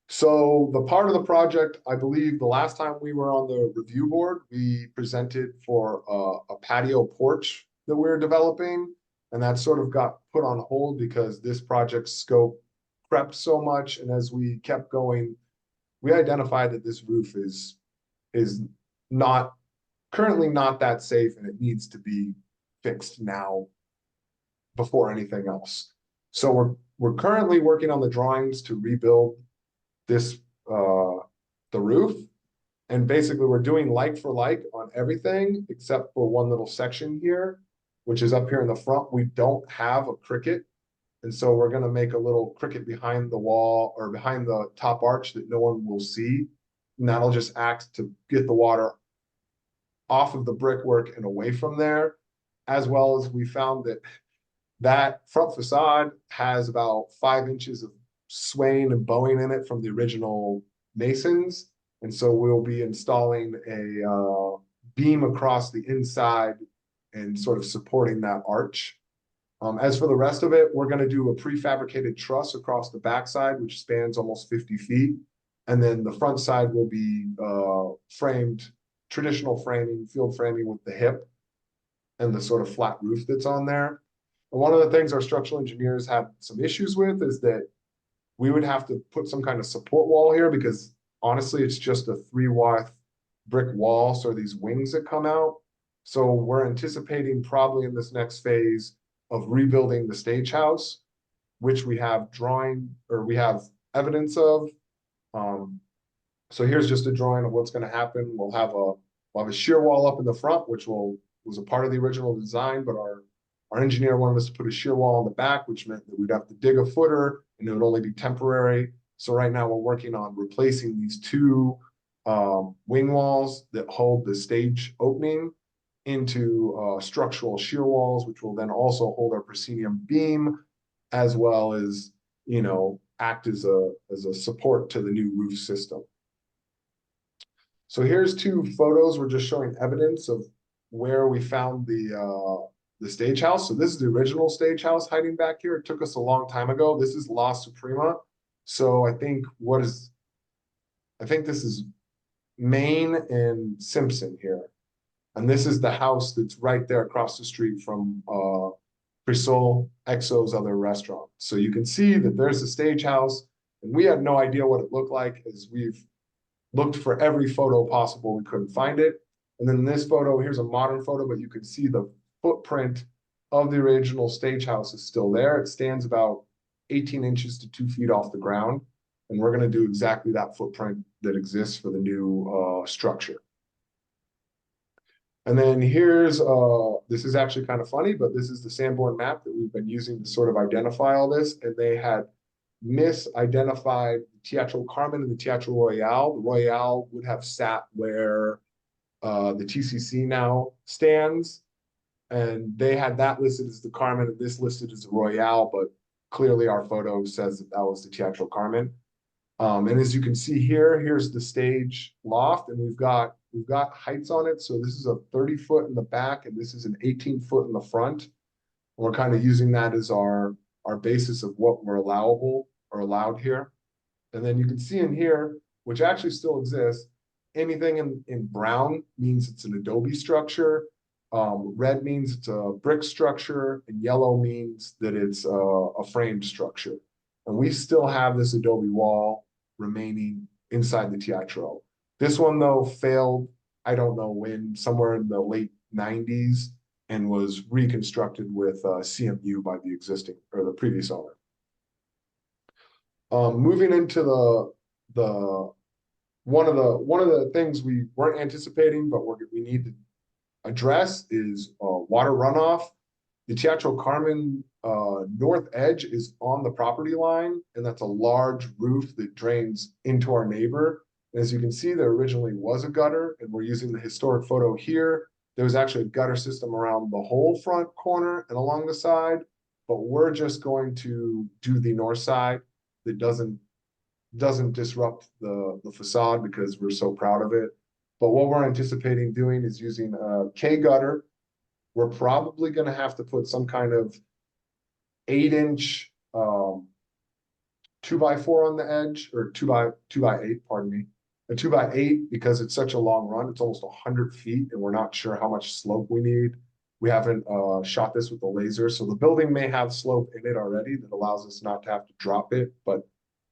So the part of the project, I believe the last time we were on the review board, we presented for a patio porch that we were developing. And that sort of got put on hold because this project scope crept so much. And as we kept going, we identified that this roof is not currently not that safe, and it needs to be fixed now before anything else. So we're currently working on the drawings to rebuild this the roof, and basically we're doing like for like on everything except for one little section here, which is up here in the front. We don't have a cricket, and so we're going to make a little cricket behind the wall or behind the top arch that no one will see, and that'll just act to get the water off of the brickwork and away from there. As well as we found that front facade has about 5 inches of swaying and bowing in it from the original masons, and so we'll be installing a beam across the inside and sort of supporting that arch. As for the rest of it, we're going to do a prefabricated truss across the backside, which spans almost 50 feet, and then the front side will be framed, traditional framing, field framing with the hip and the sort of flat roof that's on there. And one of the things our structural engineers had some issues with is that we would have to put some kind of support wall here, because honestly, it's just a 3-wide brick wall. So these wings that come out. So we're anticipating probably in this next phase of rebuilding the stage house, which we have we have evidence of. So here's just a drawing of what's going to happen. We'll have a shear wall up in the front, which was a part of the original design, but our engineer wanted us to put a shear wall on the back, which meant that we'd have to dig a footer and it would only be temporary. So right now we're working on replacing these 2 wing walls that hold the stage opening into structural shear walls, which will then also hold our proscenium beam, as well as, act as a support to the new roof system. So here's 2 photos. We're just showing evidence of where we found the stage house. So this is the original stage house hiding back here. It took us a long time ago. This is La Suprema. So I think this is Main and Simpson here. And this is the house that's right there across the street from Crisol, Exo's other restaurant. So you can see that there's a stage house, and we had no idea what it looked like, as we've looked for every photo possible, we couldn't find it. And then this photo, here's a modern photo, but you can see the footprint of the original stage house is still there. It stands about 18 inches to 2 feet off the ground. And we're gonna do exactly that footprint that exists for the new structure. And then here's, this is actually kind of funny, but this is the Sanborn map that we've been using to sort of identify all this. And they had misidentified the Teatro Carmen and the Teatro Royale. The Royale would have sat where the TCC now stands. And they had that listed as the Carmen and this listed as the Royale, but clearly our photo says that that was the Teatro Carmen. And as you can see here, here's the stage loft, and we've got heights on it. So this is a 30-foot in the back, and this is an 18-foot in the front. We're kind of using that as our basis of what we're allowable or allowed here. And then you can see in here, which actually still exists, anything in brown means it's an adobe structure. Red means it's a brick structure, and yellow means that it's a framed structure. And we still have this adobe wall remaining inside the Teatro. This one though failed, I don't know when, somewhere in the late 90s, and was reconstructed with CMU by the existing or the previous owner. Moving into the one of the things we weren't anticipating, but we need to address is water runoff. The Teatro Carmen north edge is on the property line, and that's a large roof that drains into our neighbor. And as you can see, there originally was a gutter, and we're using the historic photo here. There was actually a gutter system around the whole front corner and along the side, but we're just going to do the north side that doesn't disrupt the facade because we're so proud of it. But what we're anticipating doing is using a K gutter. We're probably going to have to put some kind of 8-inch 2x4 on the edge, or 2x8, pardon me. A 2x8, because it's such a long run, it's almost 100 feet, and we're not sure how much slope we need. We haven't shot this with the laser, so the building may have slope in it already that allows us not to have to drop it, but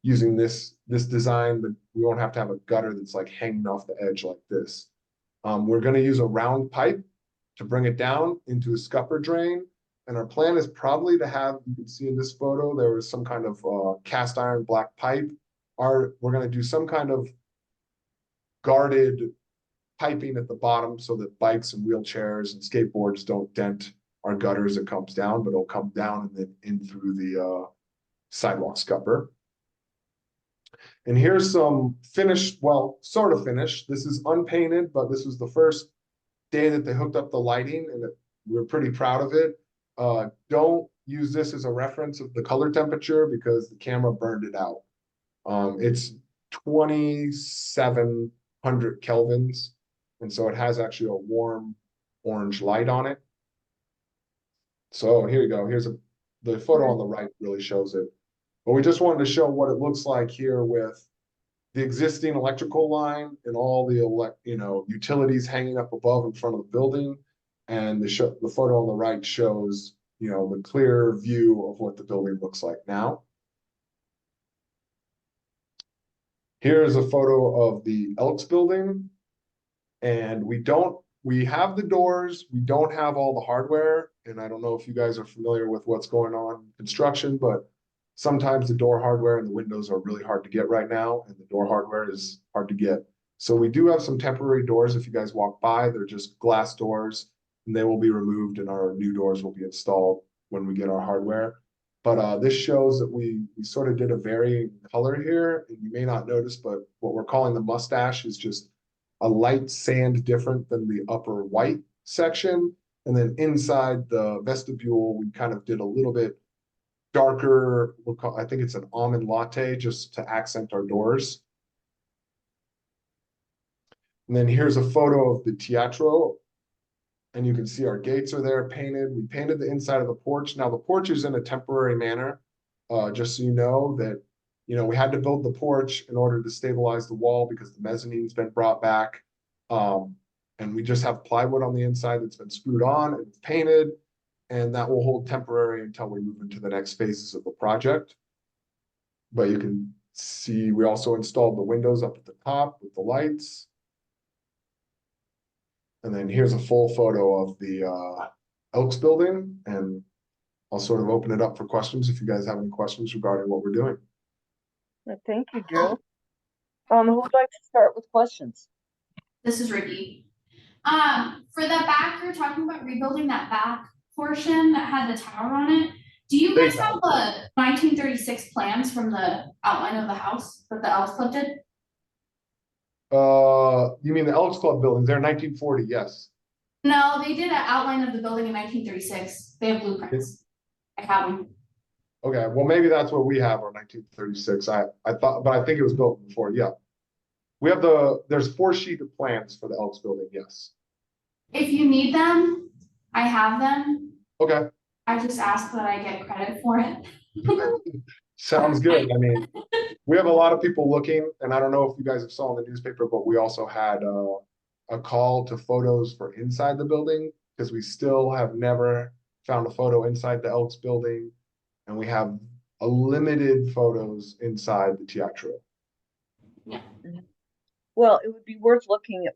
using this design, we won't have to have a gutter that's like hanging off the edge like this. We're going to use a round pipe to bring it down into a scupper drain. And our plan is probably to have, you can see in this photo, there was some kind of cast iron black pipe. We're going to do some kind of guarded piping at the bottom so that bikes and wheelchairs and skateboards don't dent our gutter as it comes down, but it'll come down and then in through the sidewalk scupper. And here's some finished, well, sort of finished. This is unpainted, but this was the first day that they hooked up the lighting, and we're pretty proud of it. Don't use this as a reference of the color temperature because the camera burned it out. It's 2700 kelvins, and so it has actually a warm orange light on it. So here you go. Here's the photo on the right really shows it. But we just wanted to show what it looks like here with the existing electrical line and all the utilities hanging up above in front of the building. And the photo on the right shows, the clear view of what the building looks like now. Here's a photo of the Elks building. And we have the doors, we don't have all the hardware. And I don't know if you guys are familiar with what's going on in construction, but sometimes the door hardware and the windows are really hard to get right now, and the door hardware is hard to get. So we do have some temporary doors. If you guys walk by, they're just glass doors, and they will be removed, and our new doors will be installed when we get our hardware. But this shows that we sort of did a varying color here, and you may not notice, but what we're calling the mustache is just a light sand different than the upper white section. And then inside the vestibule, we kind of did a little bit darker, I think it's an almond latte, just to accent our doors. And then here's a photo of the Teatro, and you can see our gates are there painted. We painted the inside of the porch. Now the porch is in a temporary manner, just so you know that, we had to build the porch in order to stabilize the wall because the mezzanine's been brought back. And we just have plywood on the inside that's been screwed on and it's painted. and that will hold temporary until we move into the next phases of the project. But you can see, we also installed the windows up at the top with the lights. And then here's a full photo of the Elks building, and I'll sort of open it up for questions if you guys have any questions regarding what we're doing. Thank you, Drew. Who would like to start with questions? This is Ricky. For that back, you're talking about rebuilding that back portion that had the tower on it. Do you guys have the 1936 plans from the outline of the house that the Elks Club did? You mean the Elks Club buildings? They're 1940, yes. No, they did an outline of the building in 1936. They have blueprints. I have them. Okay, well, maybe that's what we have on 1936. I thought, but I think it was built before, yeah. We have there's 4 sheet of plans for the Elks building, yes. If you need them, I have them. Okay. I just ask that I get credit for it. Sounds good. I mean, we have a lot of people looking, and I don't know if you guys have saw in the newspaper, but we also had a call to photos for inside the building, because we still have never found a photo inside the Elks building, and we have a limited photos inside the teatro. Well, it would be worth looking at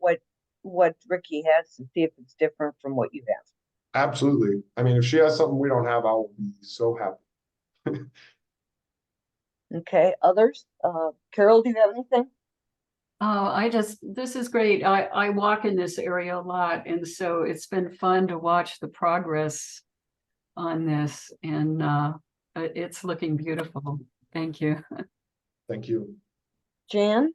what Ricky has to see if it's different from what you have. Absolutely. I mean, if she has something we don't have, I'll be so happy. Okay, others? Carol, do you have anything? This is great. I walk in this area a lot, and so it's been fun to watch the progress on this, and it's looking beautiful. Thank you. Thank you. Jan?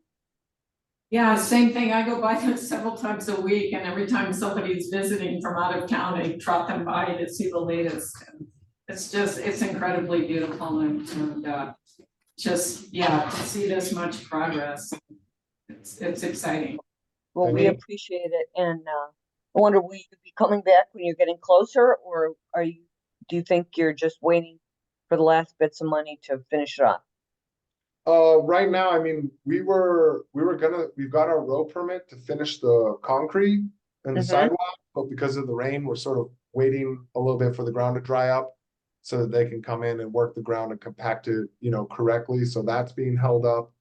Yeah, same thing. I go by there several times a week, and every time somebody's visiting from out of town, I trot them by to see the latest. And it's incredibly beautiful, and just, yeah, to see this much progress. It's exciting. Well, we appreciate it, and I wonder, will you be coming back when you're getting closer, or do you think you're just waiting for the last bits of money to finish it off? Right now, I mean, we've got our road permit to finish the concrete and the sidewalk, but because of the rain, we're sort of waiting a little bit for the ground to dry up so that they can come in and work the ground and compact it, correctly. So that's being held up.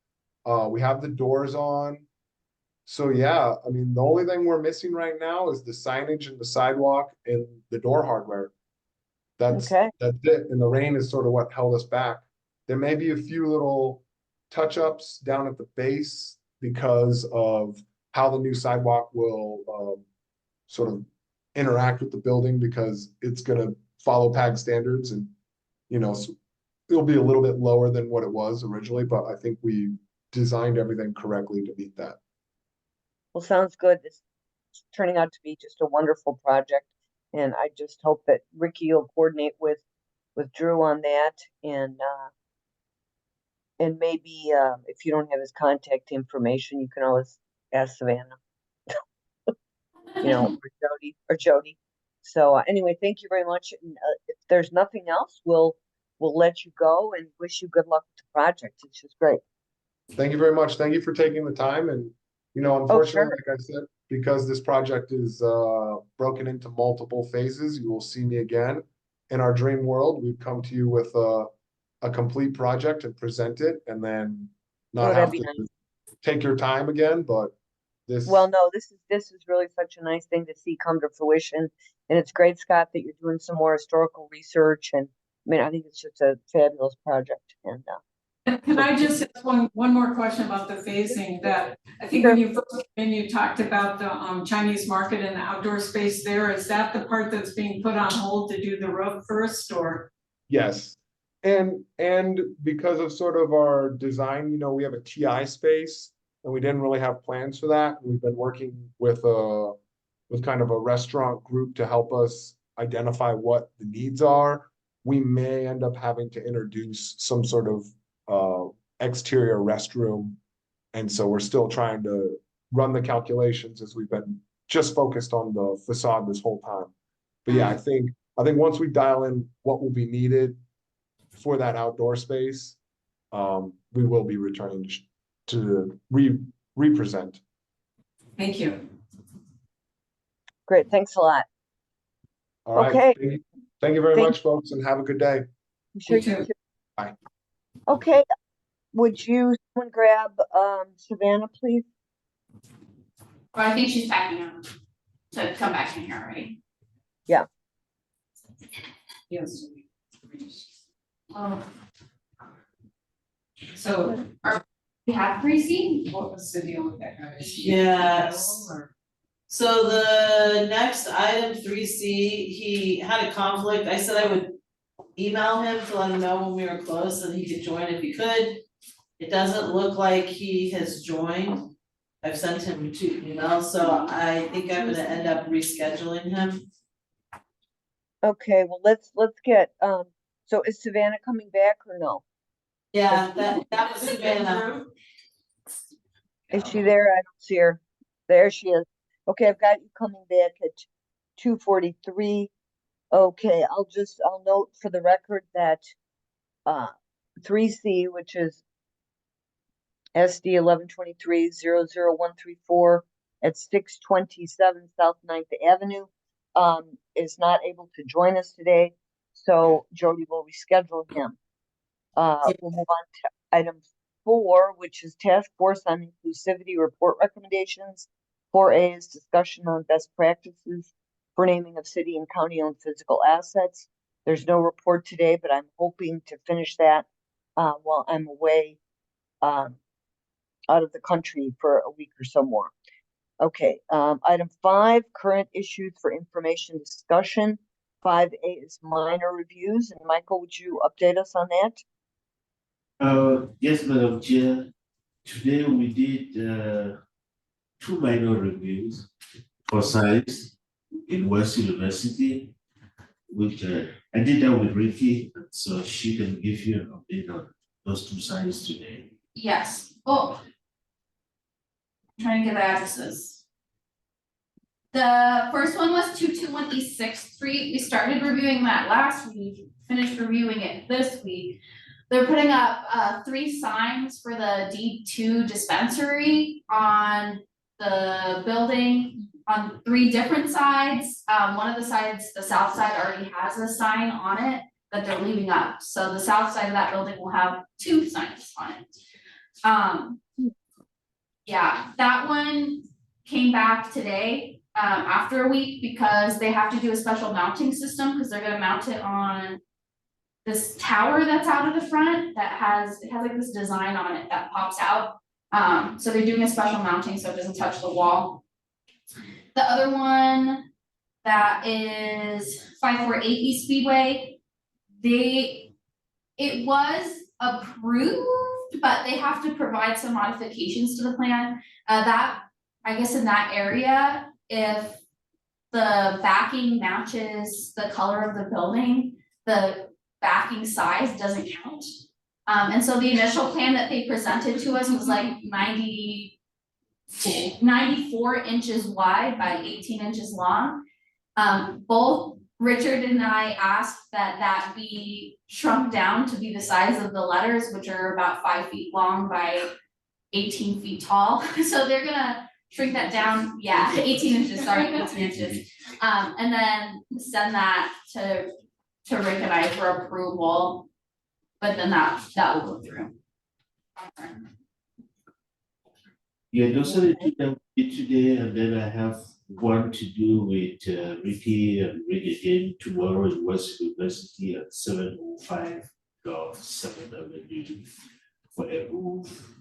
We have the doors on. So yeah, I mean, the only thing we're missing right now is the signage and the sidewalk and the door hardware. That's it. And the rain is sort of what held us back. There may be a few little touch-ups down at the base because of how the new sidewalk will sort of interact with the building, because it's going to follow PAG standards, and so it'll be a little bit lower than what it was originally, but I think we designed everything correctly to meet that. Well, sounds good. It's turning out to be just a wonderful project, and I just hope that Ricky will coordinate with Drew on that, and maybe if you don't have his contact information, you can always ask Savannah, or Jody. So anyway, thank you very much. And, if there's nothing else, we'll let you go and wish you good luck with the project. It's just great. Thank you very much. Thank you for taking the time. And unfortunately, like I said, because this project is broken into multiple phases, you will see me again. In our dream world, we'd come to you with a complete project and present it, and then not have to take your time again. But this, well, no, this is really such a nice thing to see come to fruition, and it's great, Scott, that you're doing some more historical research. And I mean, I think it's just a fabulous project. And can I just ask one more question about the phasing? That I think when you first came in, you talked about the Chinese market and the outdoor space there. Is that the part that's being put on hold to do the roof first, or? Yes. And because of sort of our design, we have a TI space, and we didn't really have plans for that. We've been working with kind of a restaurant group to help us identify what the needs are. We may end up having to introduce some sort of exterior restroom, and so we're still trying to run the calculations, as we've been just focused on the facade this whole time. But yeah, I think once we dial in what will be needed for that outdoor space, we will be returning to represent. Thank you. great, thanks a lot. All right. Okay. Thank you very Thank- much, folks, and have a good day. I'm sure You you too. too. Bye. Okay, would you, someone grab, Savannah, please? But I think she's packing up to come back in here already. Yes. Oh, So we have 3C? what was the deal with that guy? Is he Yes. available or- So the next item, 3C, he had a conflict. I said I would email him to let him know when we were close and he could join if he could. It doesn't look like he has joined. I've sent him 2 emails, so I think I'm gonna end up rescheduling him. Okay, well, let's get, so is Savannah coming back or no? Yeah, that was Savannah. Is she there? I don't see her. There she is. Okay, I've got you coming back at 2:43. Okay, I'll note for the record that 3C, which is SD 1123-00134 at 627 South 9th Avenue, is not able to join us today, so Jody will reschedule him. We'll move on to item 4, which is Task Force on Inclusivity Report Recommendations. 4A is discussion on best practices for naming of city and county-owned physical assets. There's no report today, but I'm hoping to finish that while I'm away out of the country for a week or so more. Okay, item 5, current issues for information discussion. 5A is minor reviews, and Michael, would you update us on that? Yes, Madam Chair. Today we did 2 minor reviews for science in West University, which I did that with Ricky, so she can give you an update on those 2 science today. Yes. Oh. I'm trying to get the addresses. The first one was 221 East 6th Street. We started reviewing that last week, finished reviewing it this week. They're putting up 3 signs for the D2 dispensary on the building on 3 different sides. One of the sides, the south side, already has a sign on it that they're leaving up. So the south side of that building will have 2 signs on it. Yeah, that one came back today after a week because they have to do a special mounting system because they're gonna mount it on this tower that's out of the front that has like this design on it that pops out. So they're doing a special mounting so it doesn't touch the wall. The other one that is 548 East Speedway, it was approved, but they have to provide some modifications to the plan. That, I guess in that area, if the backing matches the color of the building, the backing size doesn't count. And so the initial plan that they presented to us was like 94 inches wide by 18 inches long. Both Richard and I asked that be shrunk down to be the size of the letters, which are about 5 feet long by 18 feet tall. So they're gonna shrink that down, yeah, 18 inches, sorry, 18 inches. And then send that to Rick and I for approval, but then that will go through. Yeah, those are the 2 that we did today, and then I have one to do with Ricky and Rick again tomorrow in West University at 7:05 North 7th Avenue for a roof,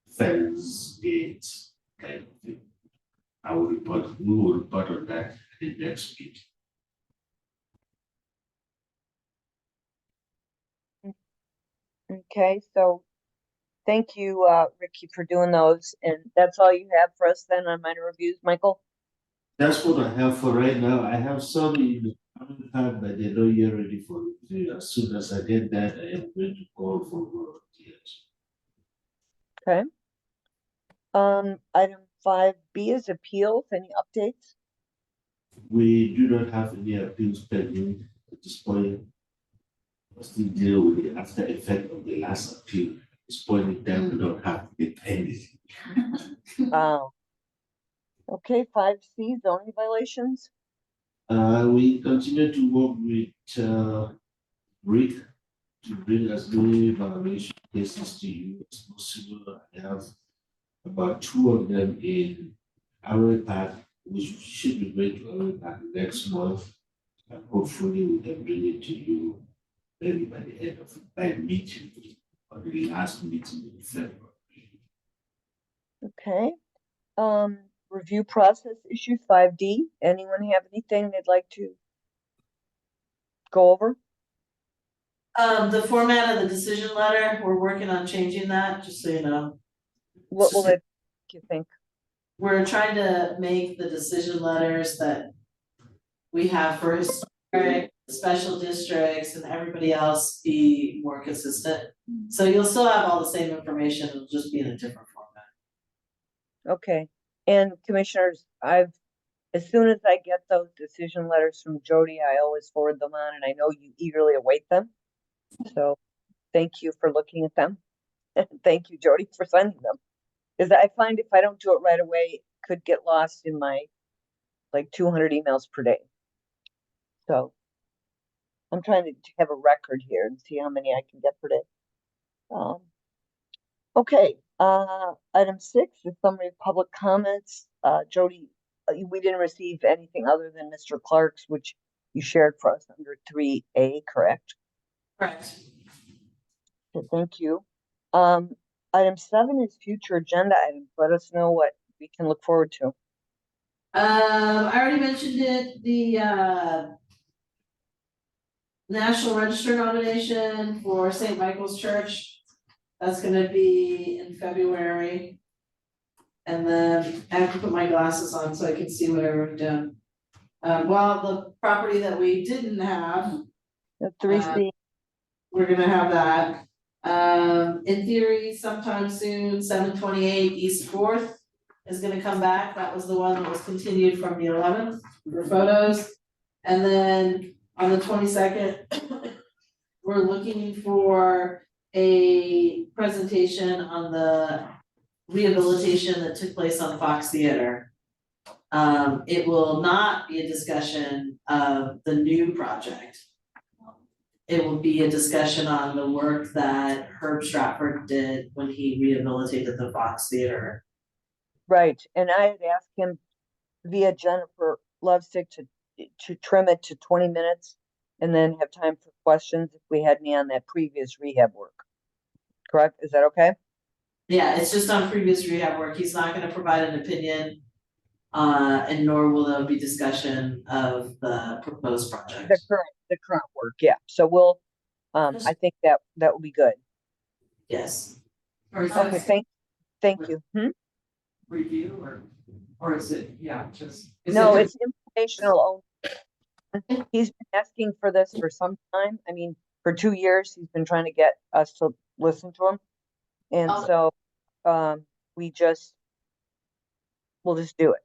fence, gate, kind of thing. We will report on that in the next meeting. Okay, so thank you, Ricky, for doing those, and that's all you have for us then on minor reviews, Michael? That's what I have for right now. I have some in the coming time, but they're not yet ready for review. As soon as I get that, I am going to call for volunteers. Okay. Item 5B is appeals. Any updates? We do not have any appeals pending at this point. We still deal with the after effect of the last appeal. At this point in time, we don't have it pending. Okay, 5C, zoning violations. We continue to work with Rick to bring as many evaluation cases to you as possible. I have about 2 of them in our pack, which should be ready to our pack next month. And hopefully we can bring it to you maybe by the end of by meeting or the last meeting in February. Okay. Review process issues 5D. Anyone have anything they'd like to go over? The format of the decision letter, we're working on changing that, just so you know. What will it, you think? We're trying to make the decision letters that we have for historic, special districts and everybody else be more consistent. So you'll still have all the same information, it'll just be in a different format. Okay, and commissioners, as soon as I get those decision letters from Jody, I always forward them on, and I know you eagerly await them. So thank you for looking at them. Thank you, Jody, for sending them. Because I find if I don't do it right away, it could get lost in my like 200 emails per day. So I'm trying to have a record here and see how many I can get per day. Okay, item 6 is summary of public comments. Jody, we didn't receive anything other than Mr. Clark's, which you shared for us under 3A, correct? Correct. Okay, thank you. Item 7 is future agenda items. Let us know what we can look forward to. I already mentioned it, the National Register nomination for St. Michael's Church. That's gonna be in February. And then I have to put my glasses on so I can see what I wrote down. Well, the property that we didn't have, The 3C. we're gonna have that. In theory, sometime soon, 728 East Fourth is gonna come back. That was the one that was continued from the 11th for photos. And then on the 22nd, we're looking for a presentation on the rehabilitation that took place on Fox Theater. It will not be a discussion of the new project. It will be a discussion on the work that Herb Stratford did when he rehabilitated the Fox Theater. Right, and I had asked him via Jennifer Lovesick to trim it to 20 minutes and then have time for questions if we had any on that previous rehab work. Correct? Is that okay? Yeah, it's just on previous rehab work. He's not gonna provide an opinion. And nor will there be discussion of the proposed project. The current work, yeah. So we'll, I think that will be good. Yes. Or is Okay, that thank you. review or is it, yeah, just? is No, it it's informational only. He's been asking for this for some time. I mean, for 2 years, he's been trying to get us to listen to him. And so, we'll just do it.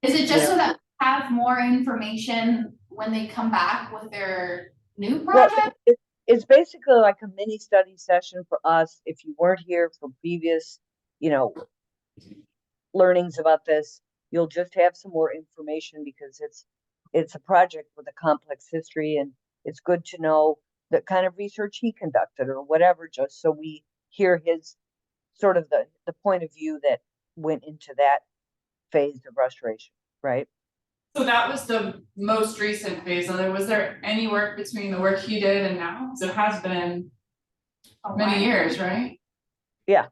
Is it just so that we have more information when they come back with their new project? Well, it's basically like a mini study session for us. If you weren't here for previous, learnings about this, you'll just have some more information because it's a project with a complex history, and it's good to know the kind of research he conducted or whatever, just so we hear his sort of the point of view that went into that phase of restoration, right? So that was the most recent phase. Was there any work between the work he did and now? So it has been many years, right? Yeah.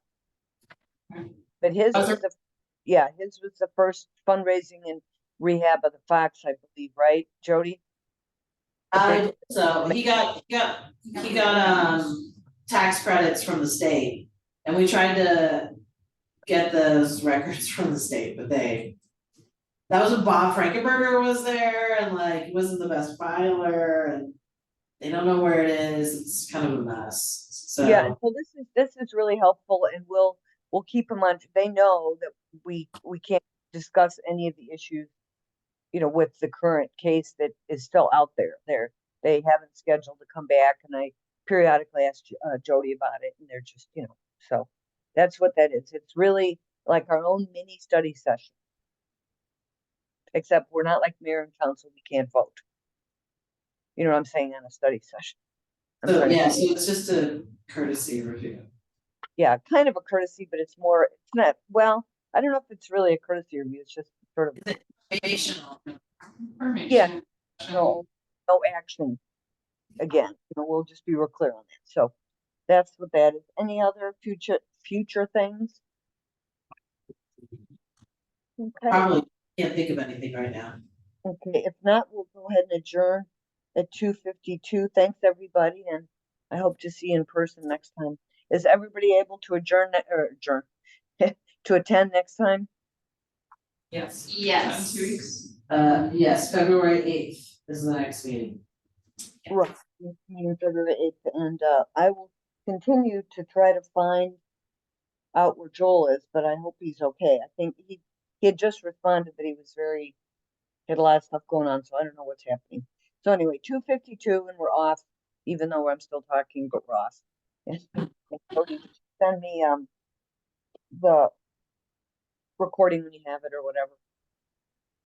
But his Was was his was the first fundraising and rehab of the Fox, I believe, right, Jody? So he got tax credits from the state, and we tried to get those records from the state, but that was when Bob Frankenberger was there, and like he wasn't the best filer, and they don't know where it is. It's kind of a mess. So Yeah, so this is really helpful, and we'll keep them on. They know that we can't discuss any of the issues, with the current case that is still out there. They haven't scheduled to come back, and I periodically ask Jody about it, and they're just, so that's what that is. It's really like our own mini study session. Except we're not like mayor and council, we can't vote. You know what I'm saying, on a study session. I'm So, trying to- yeah, so it's just a courtesy review. Yeah, kind of a courtesy, but it's more, it's not, well, I don't know if it's really a courtesy review, it's just sort of, Informational. Information. no action. Again, we'll just be real clear on that, so that's what that is. Any other future things? Okay, Probably can't think of anything right now. okay, if not, we'll go ahead and adjourn at 2:52. Thanks, everybody, and I hope to see you in person next time. Is everybody able to adjourn, to attend next time? Yes. Yes. 2 weeks. Yes, February 8th is the next meeting. Right, meeting February 8th, and I will continue to try to find out where Joel is, but I hope he's okay. I think he had just responded that he was had a lot of stuff going on, so I don't know what's happening. So anyway, 2:52 and we're off, even though I'm still talking, but we're off. And Cody, send me the recording when you have it or whatever.